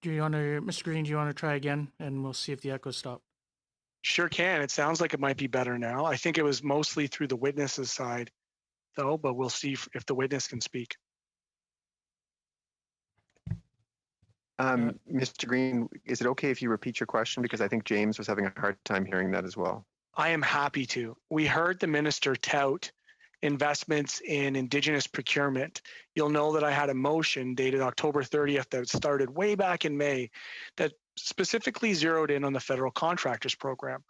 Do you want to, Mr. Green, do you want to try again, and we'll see if the echo stopped? Sure can. It sounds like it might be better now. I think it was mostly through the witness's side, though, but we'll see if the witness can speak. Mr. Green, is it okay if you repeat your question? Because I think James was having a hard time hearing that as well. I am happy to. We heard the minister tout investments in Indigenous procurement. You'll know that I had a motion dated October 30th that started way back in May that specifically zeroed in on the federal contractors program.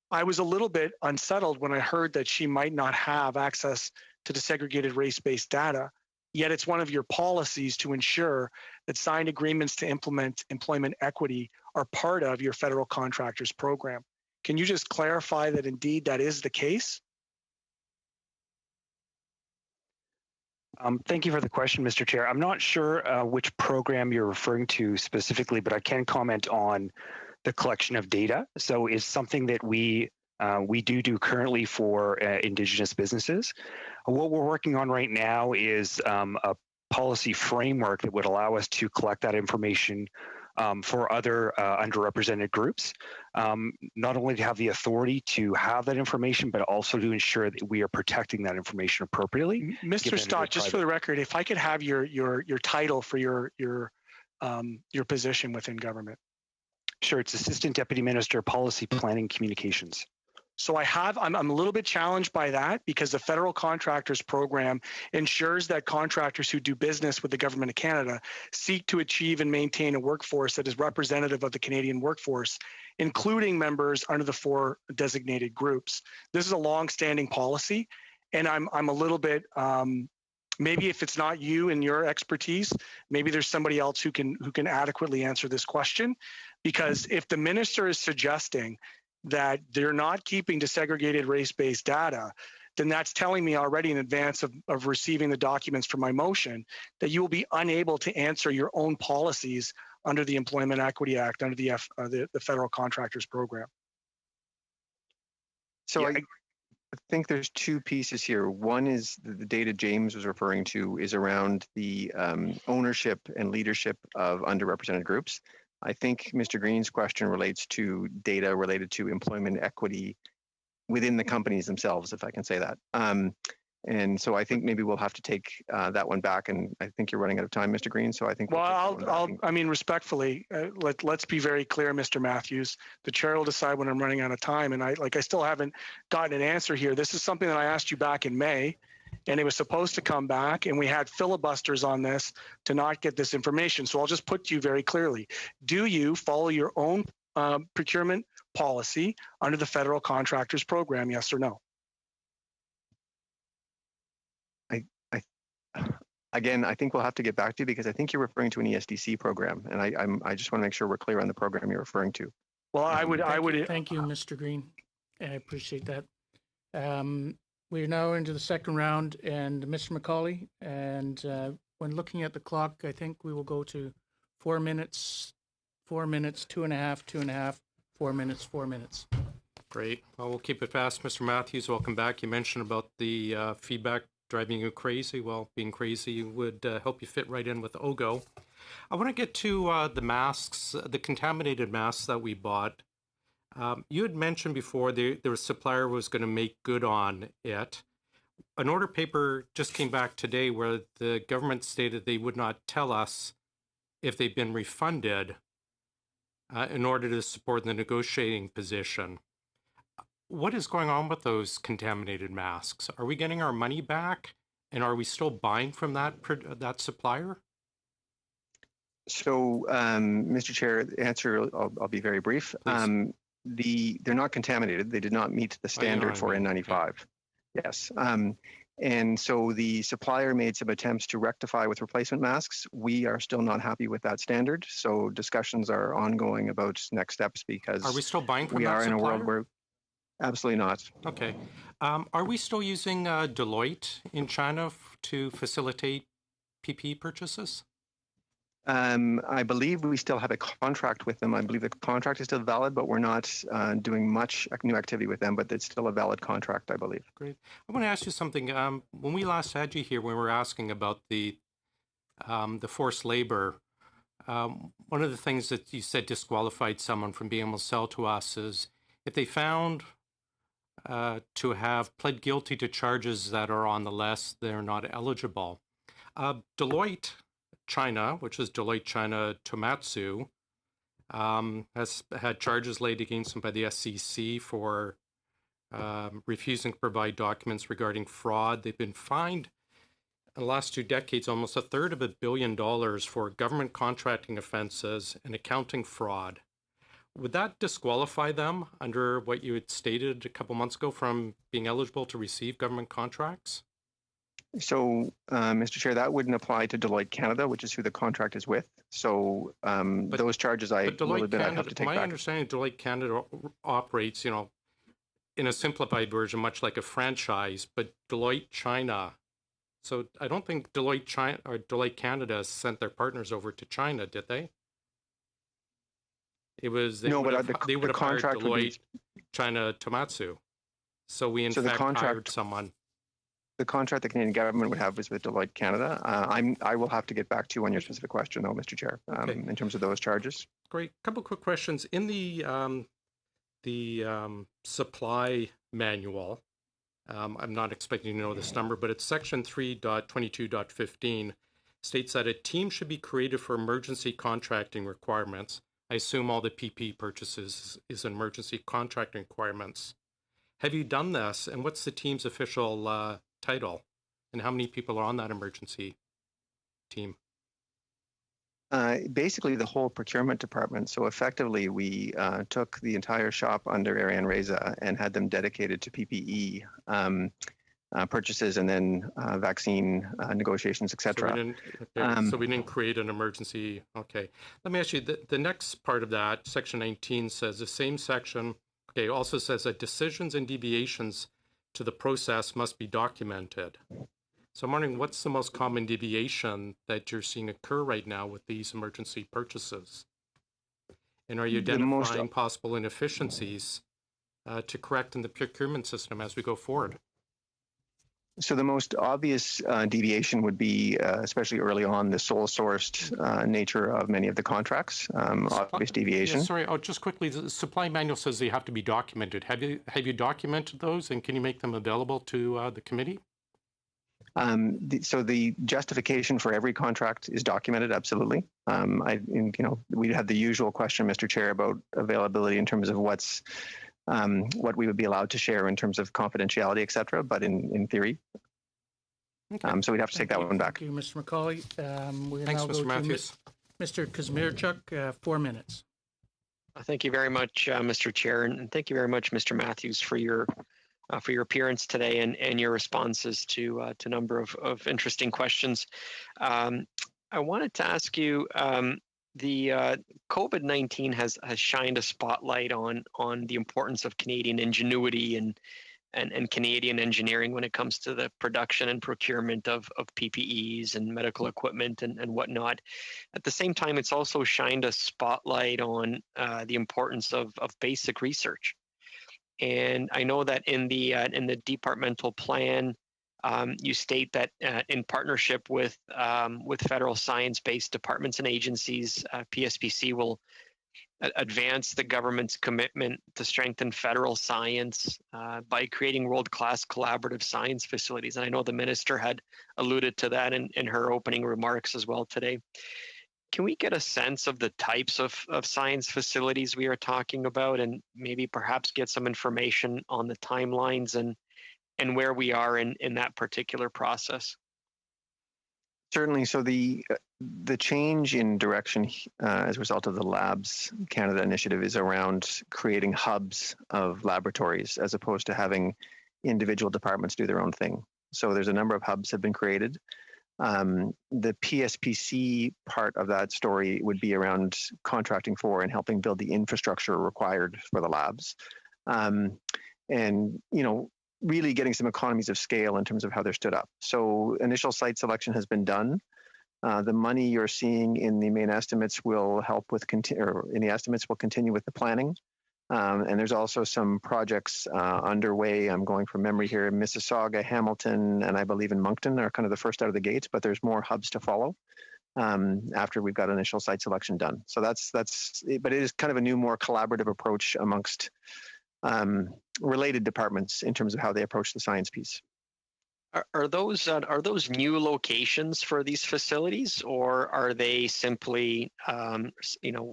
I was a little bit unsettled when I heard that she might not have access to desegregated race-based data, yet it's one of your policies to ensure that signed agreements to implement employment equity are part of your federal contractors program. Can you just clarify that indeed that is the case? Thank you for the question, Mr. Chair. I'm not sure which program you're referring to specifically, but I can comment on the collection of data. So it's something that we do currently for Indigenous businesses. What we're working on right now is a policy framework that would allow us to collect that information for other underrepresented groups, not only to have the authority to have that information, but also to ensure that we are protecting that information appropriately. Mr. Stott, just for the record, if I could have your title for your position within government. Sure, it's Assistant Deputy Minister, Policy Planning Communications. So I'm a little bit challenged by that because the federal contractors program ensures that contractors who do business with the government of Canada seek to achieve and maintain a workforce that is representative of the Canadian workforce, including members under the 4 designated groups. This is a long-standing policy, and I'm a little bit maybe if it's not you and your expertise, maybe there's somebody else who can adequately answer this question, because if the minister is suggesting that they're not keeping desegregated race-based data, then that's telling me already in advance of receiving the documents for my motion that you will be unable to answer your own policies under the Employment Equity Act, under the Federal Contractors Program. So yeah, I think there's 2 pieces here. One is the data James was referring to is around the ownership and leadership of underrepresented groups. I think Mr. Green's question relates to data related to employment equity within the companies themselves, if I can say that. And so I think maybe we'll have to take that one back. And I think you're running out of time, Mr. Green. So I think. Well, I mean, respectfully, let's be very clear, Mr. Matthews. The chair will decide when I'm running out of time. And I still haven't gotten an answer here. This is something that I asked you back in May, and it was supposed to come back, and we had filibusters on this to not get this information. So I'll just put to you very clearly: do you follow your own procurement policy under the federal contractors program? Yes or no? Again, I think we'll have to get back to you because I think you're referring to an ESDC program, and I just want to make sure we're clear on the program you're referring to. Well, Thank you, Mr. Green. I appreciate that. We're now into the second round, and Mr. McCauley, and when looking at the clock, I think we will go to 4 minutes, 4 minutes, 2.5, 2.5, 4 minutes, 4 minutes. Great. Well, we'll keep it fast. Mr. Matthews, welcome back. You mentioned about the feedback driving you crazy. Well, being crazy would help you fit right in with OGO. I want to get to the masks, the contaminated masks that we bought. You had mentioned before the supplier was going to make good on it. An order paper just came back today where the government stated they would not tell us if they've been refunded in order to support the negotiating position. What is going on with those contaminated masks? Are we getting our money back, and are we still buying from that supplier? So, Mr. Chair, the answer, I'll be very brief. They're not contaminated. They did not meet the standard for N95. Okay. Yes. And so the supplier made some attempts to rectify with replacement masks. We are still not happy with that standard. So discussions are ongoing about next steps because are we still buying from we that are supplier? In a world where absolutely not. Okay. Are we still using Deloitte in China to facilitate PPE purchases? I believe we still have a contract with them. I believe the contract is still valid, but we're not doing much new activity with them, but it's still a valid contract, I believe. Great. I want to ask you something. When we last had you here, when we were asking about the forced labor, one of the things that you said disqualified someone from being able to sell to us is if they found to have pled guilty to charges that are on the list, they're not eligible. Deloitte China, which is Deloitte China Tomatsu, has had charges laid against them by the SEC for refusing to provide documents regarding fraud. They've been fined in the last 2 decades almost $1/3 billion for government contracting offenses and accounting fraud. Would that disqualify them under what you had stated a couple months ago from being eligible to receive government contracts? So, Mr. Chair, that wouldn't apply to Deloitte Canada, which is who the contract is with. So, those charges I will admit I have to take back. My understanding, Deloitte Canada operates, in a simplified version, much like a franchise, but Deloitte China. So I don't think Deloitte China or Deloitte Canada sent their partners over to China, did they? It was they would have hired Deloitte China Tomatsu. So we in fact hired someone. The contract the Canadian government would have is with Deloitte Canada. I will have to get back to you on your specific question, though, Mr. Chair, in terms of those charges. Great. Couple quick questions. In the supply manual, I'm not expecting to know this number, but it's section 3.22.15 states that a team should be created for emergency contracting requirements. I assume all the PP purchases is emergency contracting requirements. Have you done this, and what's the team's official title, and how many people are on that emergency team? Basically, the whole procurement department. So effectively, we took the entire shop under Ariane Reza and had them dedicated to PPE purchases and then vaccine negotiations, etc. So we didn't create an emergency. Okay. Let me ask you, the next part of that, section 19, says the same section, also says that decisions and deviations to the process must be documented. So I'm wondering, what's the most common deviation that you're seeing occur right now with these emergency purchases? And are you identifying possible inefficiencies to correct in the procurement system as we go forward? So the most obvious deviation would be, especially early on, the sole-sourced nature of many of the contracts. Obvious deviation. Yeah, sorry, just quickly, the supply manual says they have to be documented. Have you documented those, and can you make them available to the committee? So the justification for every contract is documented, absolutely. We had the usual question, Mr. Chair, about availability in terms of what we would be allowed to share in terms of confidentiality, et cetera, but in theory. Okay. So we'd have to take that one back. Thank you, Mr. McCauley. Thanks, Mr. Matthews. Mr. Kazmierczuk, 4 minutes. Thank you very much, Mr. Chair, and thank you very much, Mr. Matthews, for your appearance today and your responses to a number of interesting questions. I wanted to ask you, the COVID-19 has shined a spotlight on the importance of Canadian ingenuity and Canadian engineering when it comes to the production and procurement of PPEs and medical equipment and whatnot. At the same time, it's also shined a spotlight on the importance of basic research. And I know that in the departmental plan, you state that in partnership with federal science-based departments and agencies, PSPC will advance the government's commitment to strengthen federal science by creating world-class collaborative science facilities. And I know the minister had alluded to that in her opening remarks as well today. Can we get a sense of the types of science facilities we are talking about, and maybe perhaps get some information on the timelines and where we are in that particular process? Certainly. So the change in direction as a result of the Labs Canada initiative is around creating hubs of laboratories as opposed to having individual departments do their own thing. So there's a number of hubs have been created. The PSPC part of that story would be around contracting for and helping build the infrastructure required for the labs. And, really getting some economies of scale in terms of how they're stood up. So initial site selection has been done. The money you're seeing in the main estimates will help with will continue with the planning. And there's also some projects underway. I'm going from memory here. Mississauga, Hamilton, and I believe in Moncton are kind of the first out of the gates, but there's more hubs to follow after we've got initial site selection done. So but it is kind of a new, more collaborative approach amongst related departments in terms of how they approach the science piece. Are those new locations for these facilities, or are they simply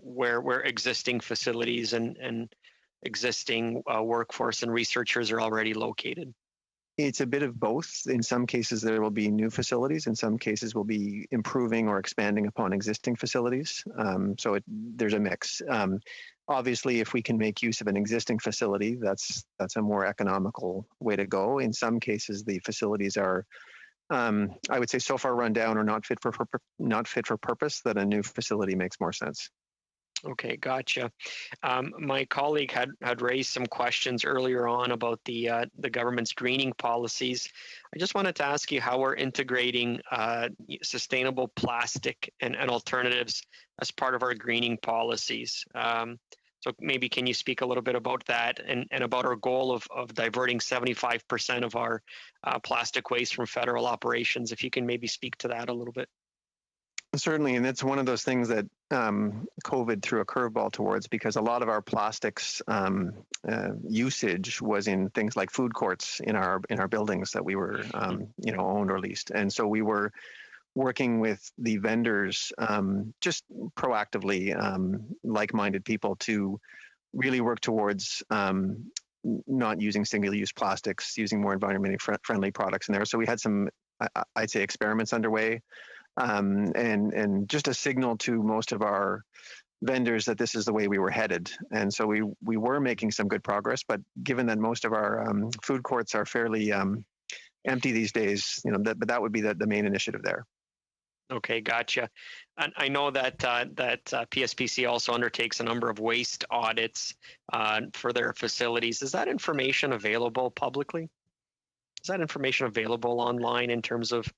where existing facilities and existing workforce and researchers are already located? It's a bit of both. In some cases, there will be new facilities. In some cases, we'll be improving or expanding upon existing facilities. So there's a mix. Obviously, if we can make use of an existing facility, that's a more economical way to go. In some cases, the facilities are, I would say, so far run down or not fit for purpose that a new facility makes more sense. Okay, gotcha. My colleague had raised some questions earlier on about the government's greening policies. I just wanted to ask you how we're integrating sustainable plastic and alternatives as part of our greening policies. So maybe can you speak a little bit about that and about our goal of diverting 75% of our plastic waste from federal operations? If you can maybe speak to that a little bit. Certainly, and it's one of those things that COVID threw a curveball towards, because a lot of our plastics usage was in things like food courts in our buildings that we were owned or leased, and so we were working with the vendors just proactively, like-minded people, to really work towards not using single-use plastics, using more environmentally friendly products in there. So we had some, I'd say, experiments underway. And just a signal to most of our vendors that this is the way we were headed. And so we were making some good progress, but given that most of our food courts are fairly empty these days, but that would be the main initiative there. Okay, gotcha. And I know that PSPC also undertakes a number of waste audits for their facilities. Is that information available publicly? Is that information available online in terms of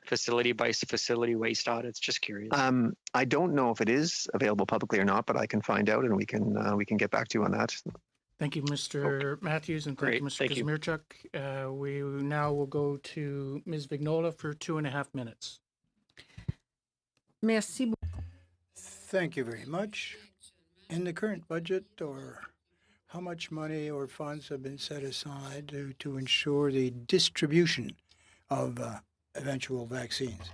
facility by facility waste audits? Just curious. I don't know if it is available publicly or not, but I can find out and we can get back to you on that. Thank you, Mr. Matthews, and thank you, Mr. Kazmierczuk. We now will go to Ms. Vignola for 2.5 minutes. Merci beaucoup. Thank you very much. In the current budget, or how much money or funds have been set aside to ensure the distribution of eventual vaccines?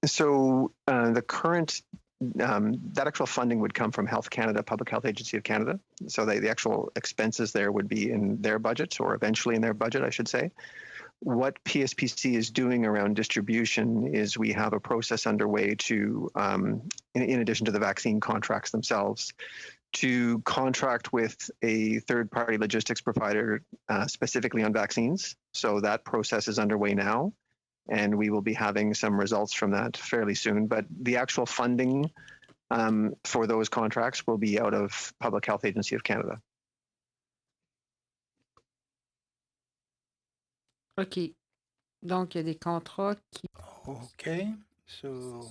So the current, that actual funding would come from Health Canada, Public Health Agency of Canada. So the actual expenses there would be in their budget, or eventually in their budget, I should say. What PSPC is doing around distribution is we have a process underway to, in addition to the vaccine contracts themselves, to contract with a third-party logistics provider specifically on vaccines. So that process is underway now, and we will be having some results from that fairly soon. But the actual funding for those contracts will be out of Public Health Agency of Canada. OK. Donc, il y a des contrats qui... Okay. So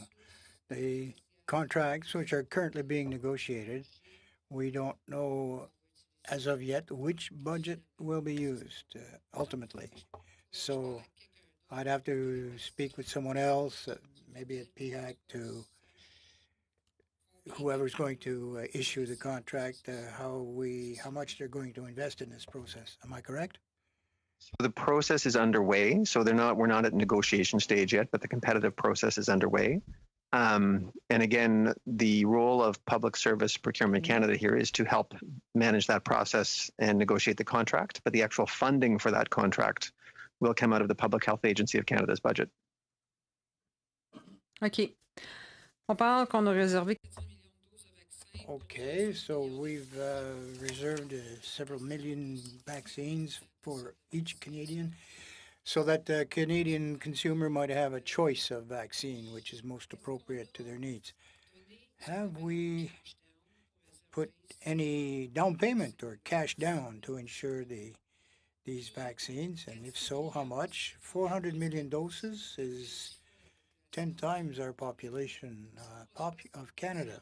the contracts which are currently being negotiated We don't know as of yet which budget will be used ultimately. So I'd have to speak with someone else, maybe at PHAC, to whoever's going to issue the contract, how much they're going to invest in this process. Am I correct? So the process is underway. So we're not at negotiation stage yet, but the competitive process is underway. And again, the role of Public Service Procurement Canada here is to help manage that process and negotiate the contract. But the actual funding for that contract will come out of the Public Health Agency of Canada's budget. OK. On parle qu'on a réservé. Okay, so we've reserved several million vaccines for each Canadian, so that the Canadian consumer might have a choice of vaccine which is most appropriate to their needs. Have we put any down payment or cash down to ensure these vaccines? And if so, how much? 400 million doses is 10 times our population of Canada.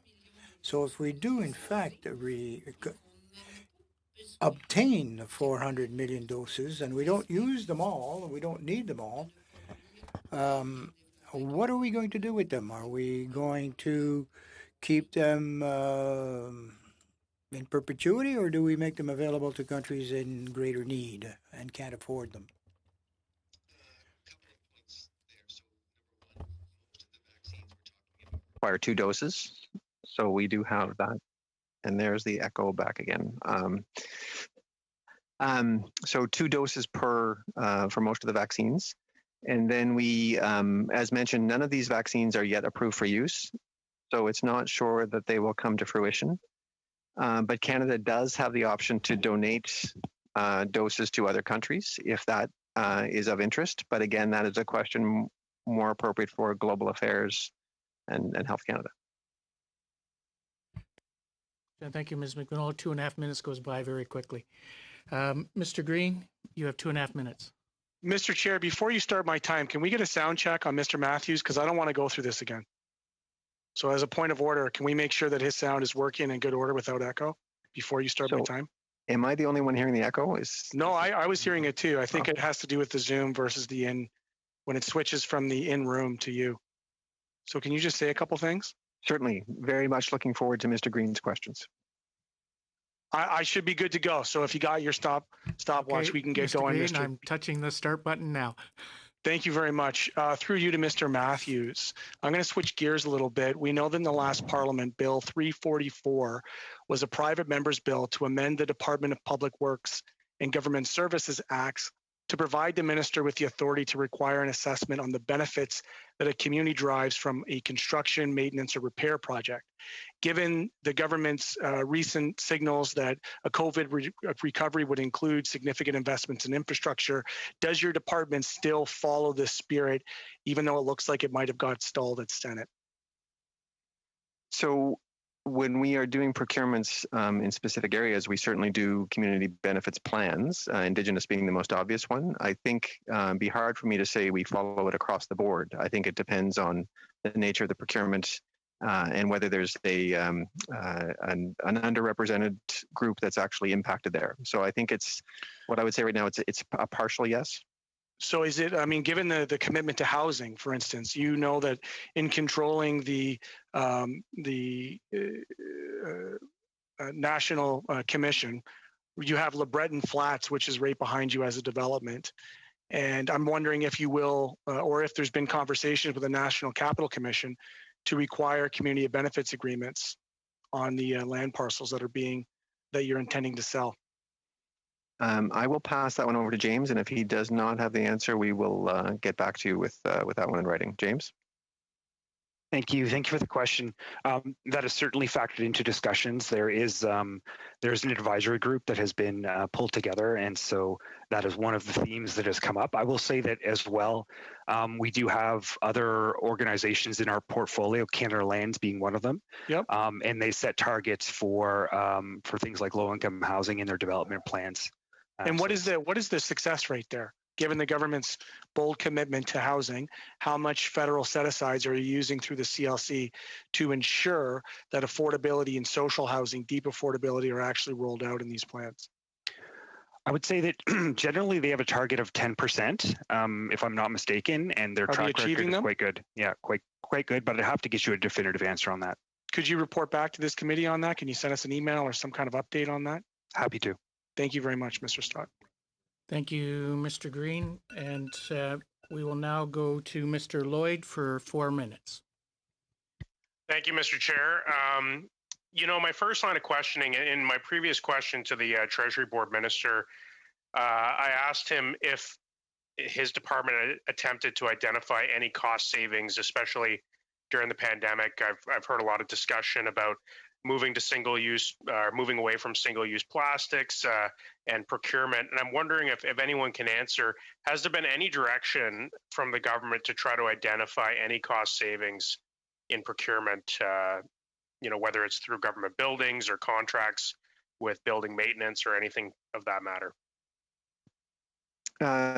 So if we do, in fact, obtain the 400 million doses, and we don't use them all, and we don't need them all, what are we going to do with them? Are we going to keep them in perpetuity, or do we make them available to countries in greater need and can't afford them? Require 2 doses. So we do have that. And there's the echo back again. So 2 doses per for most of the vaccines. And then we, as mentioned, none of these vaccines are yet approved for use. So it's not sure that they will come to fruition. But Canada does have the option to donate doses to other countries if that is of interest. But again, that is a question more appropriate for Global Affairs and Health Canada. Thank you, Ms. McMillan. 2.5 minutes goes by very quickly. Mr. Green, you have 2.5 minutes. Mr. Chair, before you start my time, can we get a sound check on Mr. Matthews? Because I don't want to go through this again. So as a point of order, can we make sure that his sound is working in good order without echo before you start my time? Am I the only one hearing the echo? No, I was hearing it too. I think it has to do with the Zoom versus the when it switches from the in-room to you. So can you just say a couple things? Certainly. Very much looking forward to Mr. Green's questions. I should be good to go. So if you got your stopwatch, we can get Mr. going. Green, I'm touching the start button now. Thank you very much. Through you to Mr. Matthews. I'm going to switch gears a little bit. We know that in the last Parliament, Bill 344 was a private member's bill to amend the Department of Public Works and Government Services Acts to provide the minister with the authority to require an assessment on the benefits that a community derives from a construction, maintenance, or repair project. Given the government's recent signals that a COVID recovery would include significant investments in infrastructure, does your department still follow this spirit, even though it looks like it might have got stalled at Senate? So when we are doing procurements in specific areas, we certainly do community benefits plans, Indigenous being the most obvious one. I think it'd be hard for me to say we follow it across the board. I think it depends on the nature of the procurement and whether there's an underrepresented group that's actually impacted there. So I think it's what I would say right now, it's a partial yes. So is it, I mean, given the commitment to housing, for instance, you know that in controlling the National Commission, you have LeBreton Flats, which is right behind you as a development. And I'm wondering if you will, or if there's been conversations with the National Capital Commission to require community benefits agreements on the land parcels that you're intending to sell. I will pass that one over to James, and if he does not have the answer, we will get back to you with that one in writing. James? Thank you. Thank you for the question. That is certainly factored into discussions. There's an advisory group that has been pulled together, and so that is one of the themes that has come up. I will say that as well, we do have other organizations in our portfolio, Canada Lands being one of them. Yep. And they set targets for things like low-income housing in their development plans. And what is the success rate there? given the government's bold commitment to housing, how much federal set-asides are you using through the CLC to ensure that affordability and social housing, deep affordability, are actually rolled out in these plans? I would say that generally they have a target of 10%, if I'm not mistaken, and their track record is quite good. Yeah, quite good, but I'd have to get you a definitive answer on that. Could you report back to this committee on that? Can you send us an email or some kind of update on that? Happy to. Thank you very much, Mr. Stott. Thank you, Mr. Green. And we will now go to Mr. Lloyd for 4 minutes. Thank you, Mr. Chair. You know, my first line of questioning in my previous question to the Treasury Board Minister, I asked him if his department attempted to identify any cost savings, especially during the pandemic. I've heard a lot of discussion about moving away from single-use plastics and procurement. And I'm wondering if anyone can answer, has there been any direction from the government to try to identify any cost savings in procurement, you know, whether it's through government buildings or contracts with building maintenance or anything of that matter?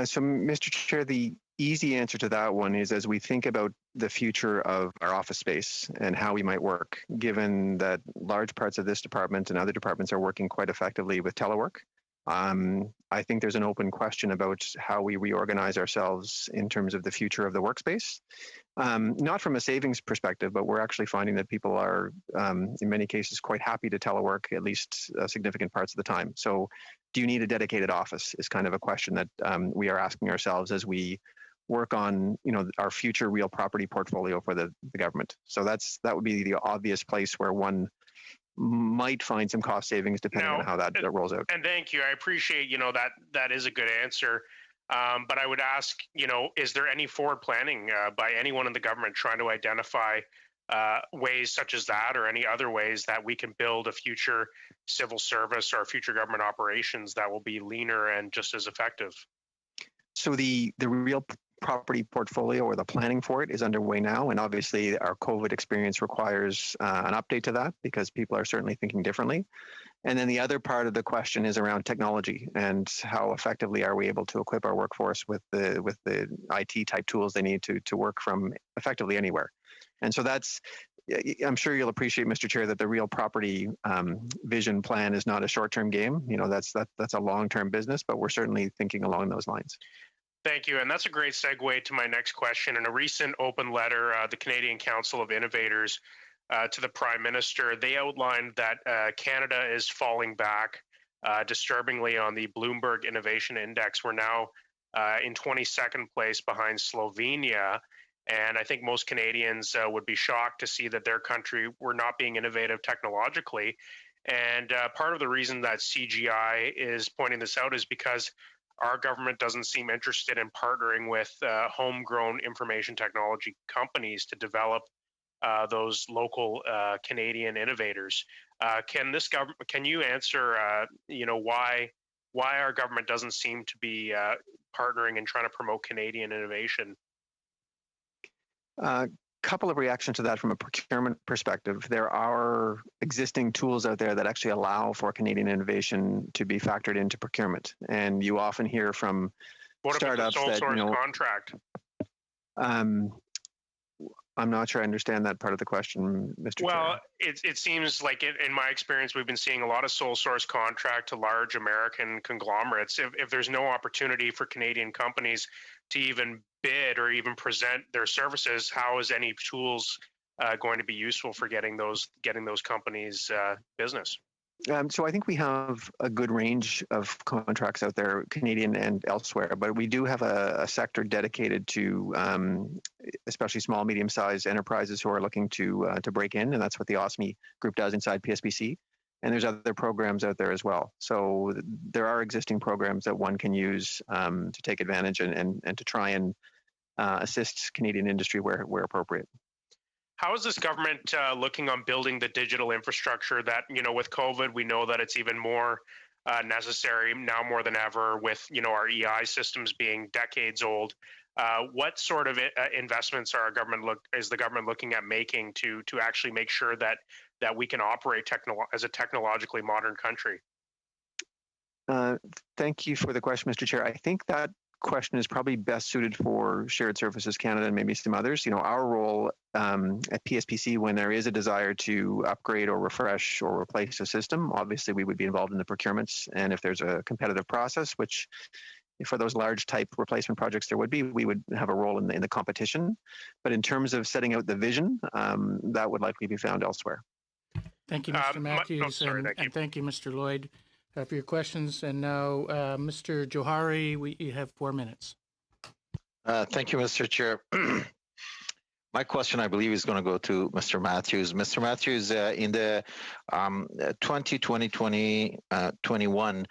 So, Mr. Chair, the easy answer to that one is as we think about the future of our office space and how we might work, given that large parts of this department and other departments are working quite effectively with telework. I think there's an open question about how we reorganize ourselves in terms of the future of the workspace. Not from a savings perspective, but we're actually finding that people are, in many cases, quite happy to telework at least significant parts of the time. So do you need a dedicated office is kind of a question that we are asking ourselves as we work on, you know, our future real property portfolio for the government. So that would be the obvious place where one might find some cost savings depending on how that rolls out. And thank you. I appreciate, you know, that is a good answer. But I would ask, you know, is there any forward planning by anyone in the government trying to identify ways such as that or any other ways that we can build a future civil service or future government operations that will be leaner and just as effective? So the real property portfolio or the planning for it is underway now. And obviously our COVID experience requires an update to that because people are certainly thinking differently. And then the other part of the question is around technology and how effectively are we able to equip our workforce with the IT type tools they need to work from effectively anywhere. And so that's, I'm sure you'll appreciate, Mr. Chair, that the real property vision plan is not a short-term game. You know, that's a long-term business, but we're certainly thinking along those lines. Thank you. And that's a great segue to my next question. In a recent open letter, the Canadian Council of Innovators to the Prime Minister, they outlined that Canada is falling back disturbingly on the Bloomberg Innovation Index. We're now in 22nd place behind Slovenia. And I think most Canadians would be shocked to see that their country were not being innovative technologically. And part of the reason that CGI is pointing this out is because our government doesn't seem interested in partnering with homegrown information technology companies to develop those local Canadian innovators. Can you answer, you know, why our government doesn't seem to be partnering and trying to promote Canadian innovation? Couple of reactions to that from a procurement perspective. There are existing tools out there that actually allow for Canadian innovation to be factored into procurement. And you often hear from startups that, you know, contract? I'm not sure I understand that part of the question, Mr. Chair. Well, it seems like in my experience, we've been seeing a lot of sole source contract to large American conglomerates. If there's no opportunity for Canadian companies to even bid or even present their services, how is any tools going to be useful for getting those companies business? So I think we have a good range of contracts out there, Canadian and elsewhere, but we do have a sector dedicated to especially small, medium-sized enterprises who are looking to break in, and that's what the OSME group does inside PSPC. And there's other programs out there as well. So there are existing programs that one can use to take advantage and to try and assist Canadian industry where appropriate. How is this government looking on building the digital infrastructure that, you know, with COVID, we know that it's even more necessary now more than ever with, you know, our EI systems being decades old. What sort of investments is the government looking at making to actually make sure that we can operate as a technologically modern country? Thank you for the question, Mr. Chair. I think that question is probably best suited for Shared Services Canada and maybe some others. Our role at PSPC, when there is a desire to upgrade or refresh or replace a system, obviously we would be involved in the procurements. And if there's a competitive process, which for those large type replacement projects there would be, we would have a role in the competition. But in terms of setting out the vision, that would likely be found elsewhere. Thank you, Mr. Matthews, and thank you, Mr. Lloyd, for your questions. And now, Mr. Johari, you have 4 minutes. Thank you, Mr. Chair. My question, I believe, is going to go to Mr. Matthews. Mr. Matthews, in the 2020-2021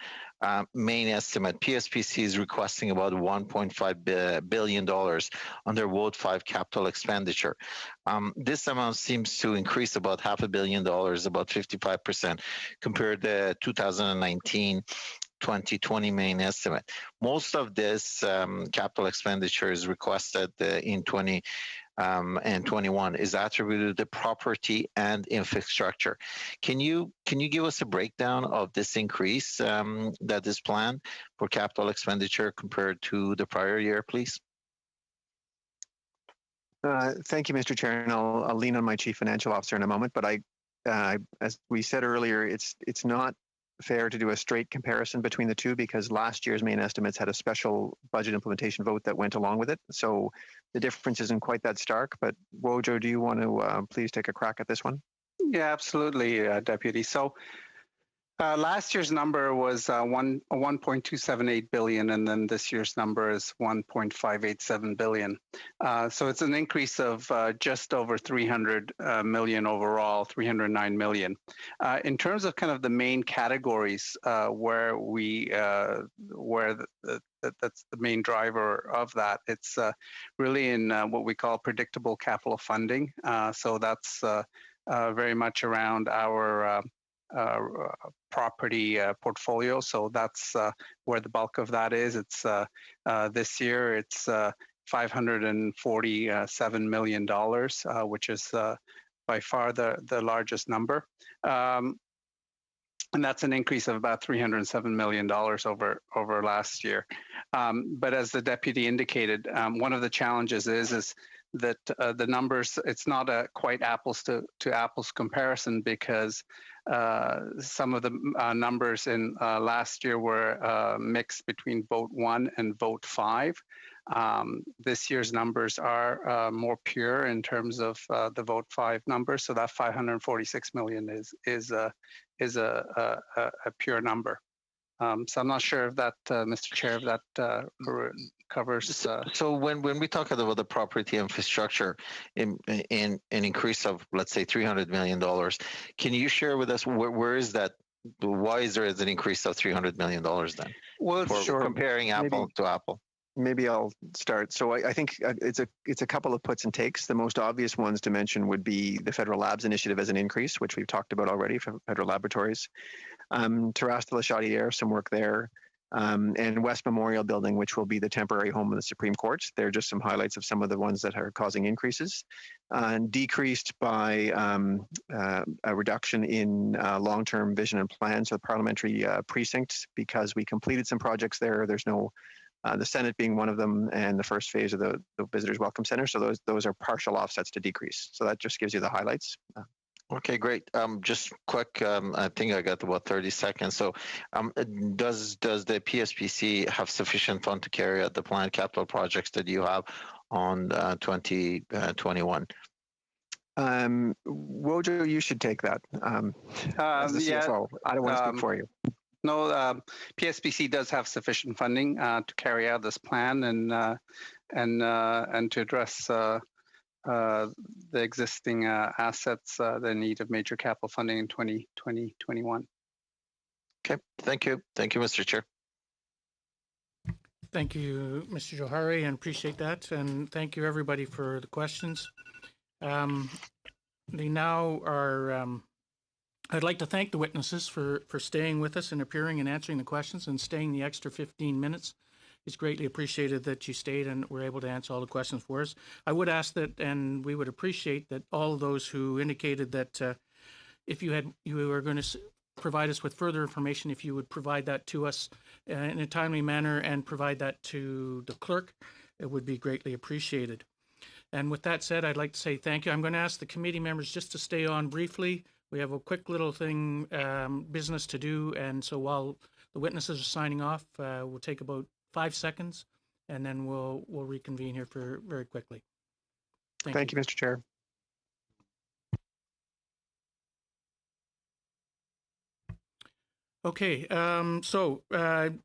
main estimate, PSPC is requesting about $1.5 billion under WOD 5 capital expenditure. This amount seems to increase about $500 million, about 55%, compared to 2019-2020 main estimate. Most of this capital expenditure is requested in 20 and 21 is attributed to property and infrastructure. Can you give us a breakdown of this increase that is planned for capital expenditure compared to the prior year, please? Thank you, Mr. Chair, and I'll lean on my Chief Financial Officer in a moment. But as we said earlier, it's not fair to do a straight comparison between the two because last year's main estimates had a special budget implementation vote that went along with it. So the difference isn't quite that stark. But Wojo, do you want to please take a crack at this one? Yeah, absolutely, Deputy. So last year's number was 1.278 billion, and then this year's number is 1.587 billion. So it's an increase of just over 300 million overall, 309 million. In terms of kind of the main categories where that's the main driver of that, it's really in what we call predictable capital funding. So that's very much around our property portfolio. So that's where the bulk of that is. It's this year it's $547 million, which is by far the largest number. And that's an increase of about $307 million over last year. But as the deputy indicated, one of the challenges is that the numbers, it's not a quite apples to apples comparison because some of the numbers in last year were mixed between vote 1 and vote 5. This year's numbers are more pure in terms of the vote 5 numbers. So that 546 million is a pure number. So I'm not sure if that, Mr. Chair, if that covers. So when we talk about the property infrastructure in an increase of, let's say, $300 million, can you share with us where is that? Why is there an increase of $300 million then? Well, sure. Comparing apple to apple. Maybe I'll start. So I think it's a couple of puts and takes. The most obvious ones to mention would be the Federal Labs Initiative as an increase, which we've talked about already for federal laboratories. Terrasse de la Chaudière, some work there. And West Memorial Building, which will be the temporary home of the Supreme Court. They're just some highlights of some of the ones that are causing increases. Decreased by a reduction in long-term vision and plans of the parliamentary precincts because we completed some projects there. There's no the Senate being one of them, and the first phase of the Visitors Welcome Center. So those are partial offsets to decrease. So that just gives you the highlights. Okay, great. Just quick, I think I got about 30 seconds. So does the PSPC have sufficient fund to carry out the planned capital projects that you have on 2021? Wojo, you should take that as the CFO. I don't want to speak for you. No, PSPC does have sufficient funding to carry out this plan and to address the existing assets, the need of major capital funding in 2021. Okay, thank you. Thank you, Mr. Chair. Thank you, Mr. Johari, and appreciate that. And thank you, everybody, for the questions. They now are... I'd like to thank the witnesses for staying with us and appearing and answering the questions and staying the extra 15 minutes. It's greatly appreciated that you stayed and were able to answer all the questions for us. I would ask that, and we would appreciate that all of those who indicated that if you were going to provide us with further information, if you would provide that to us in a timely manner and provide that to the clerk, it would be greatly appreciated. And with that said, I'd like to say thank you. I'm going to ask the committee members just to stay on briefly. We have a quick little thing, business to do, and so while the witnesses are signing off, we'll take about 5 seconds, and then we'll reconvene here for very quickly. Thank you, Mr. Chair. Okay, so I'm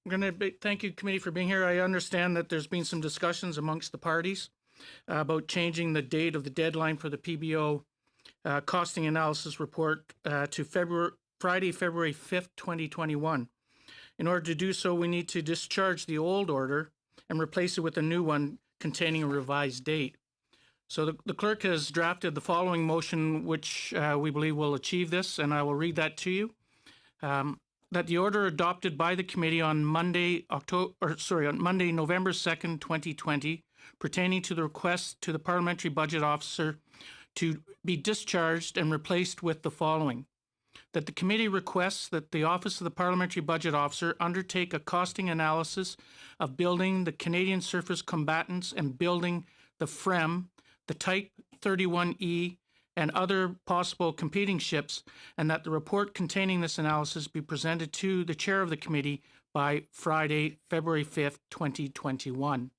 going to thank you, committee, for being here. I understand that there's been some discussions amongst the parties about changing the date of the deadline for the PBO costing analysis report to Friday, February 5th, 2021. In order to do so, we need to discharge the old order and replace it with a new one containing a revised date. So the clerk has drafted the following motion, which we believe will achieve this, and I will read that to you. That the order adopted by the committee on Monday, November 2nd, 2020, pertaining to the request to the Parliamentary Budget Officer to be discharged and replaced with the following. That the committee requests that the Office of the Parliamentary Budget Officer undertake a costing analysis of building the Canadian Surface Combatants and building the FREM, the Type 31E, and other possible competing ships, and that the report containing this analysis be presented to the chair of the committee by Friday, February 5th, 2021.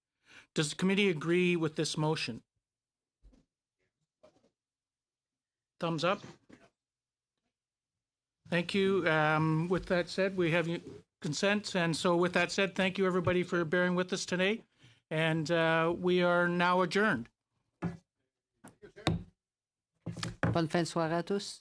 Does the committee agree with this motion? Thumbs up. Thank you. With that said, we have consent. And so with that said, thank you everybody for bearing with us today. And we are now adjourned. Bonne fin de soirée à tous.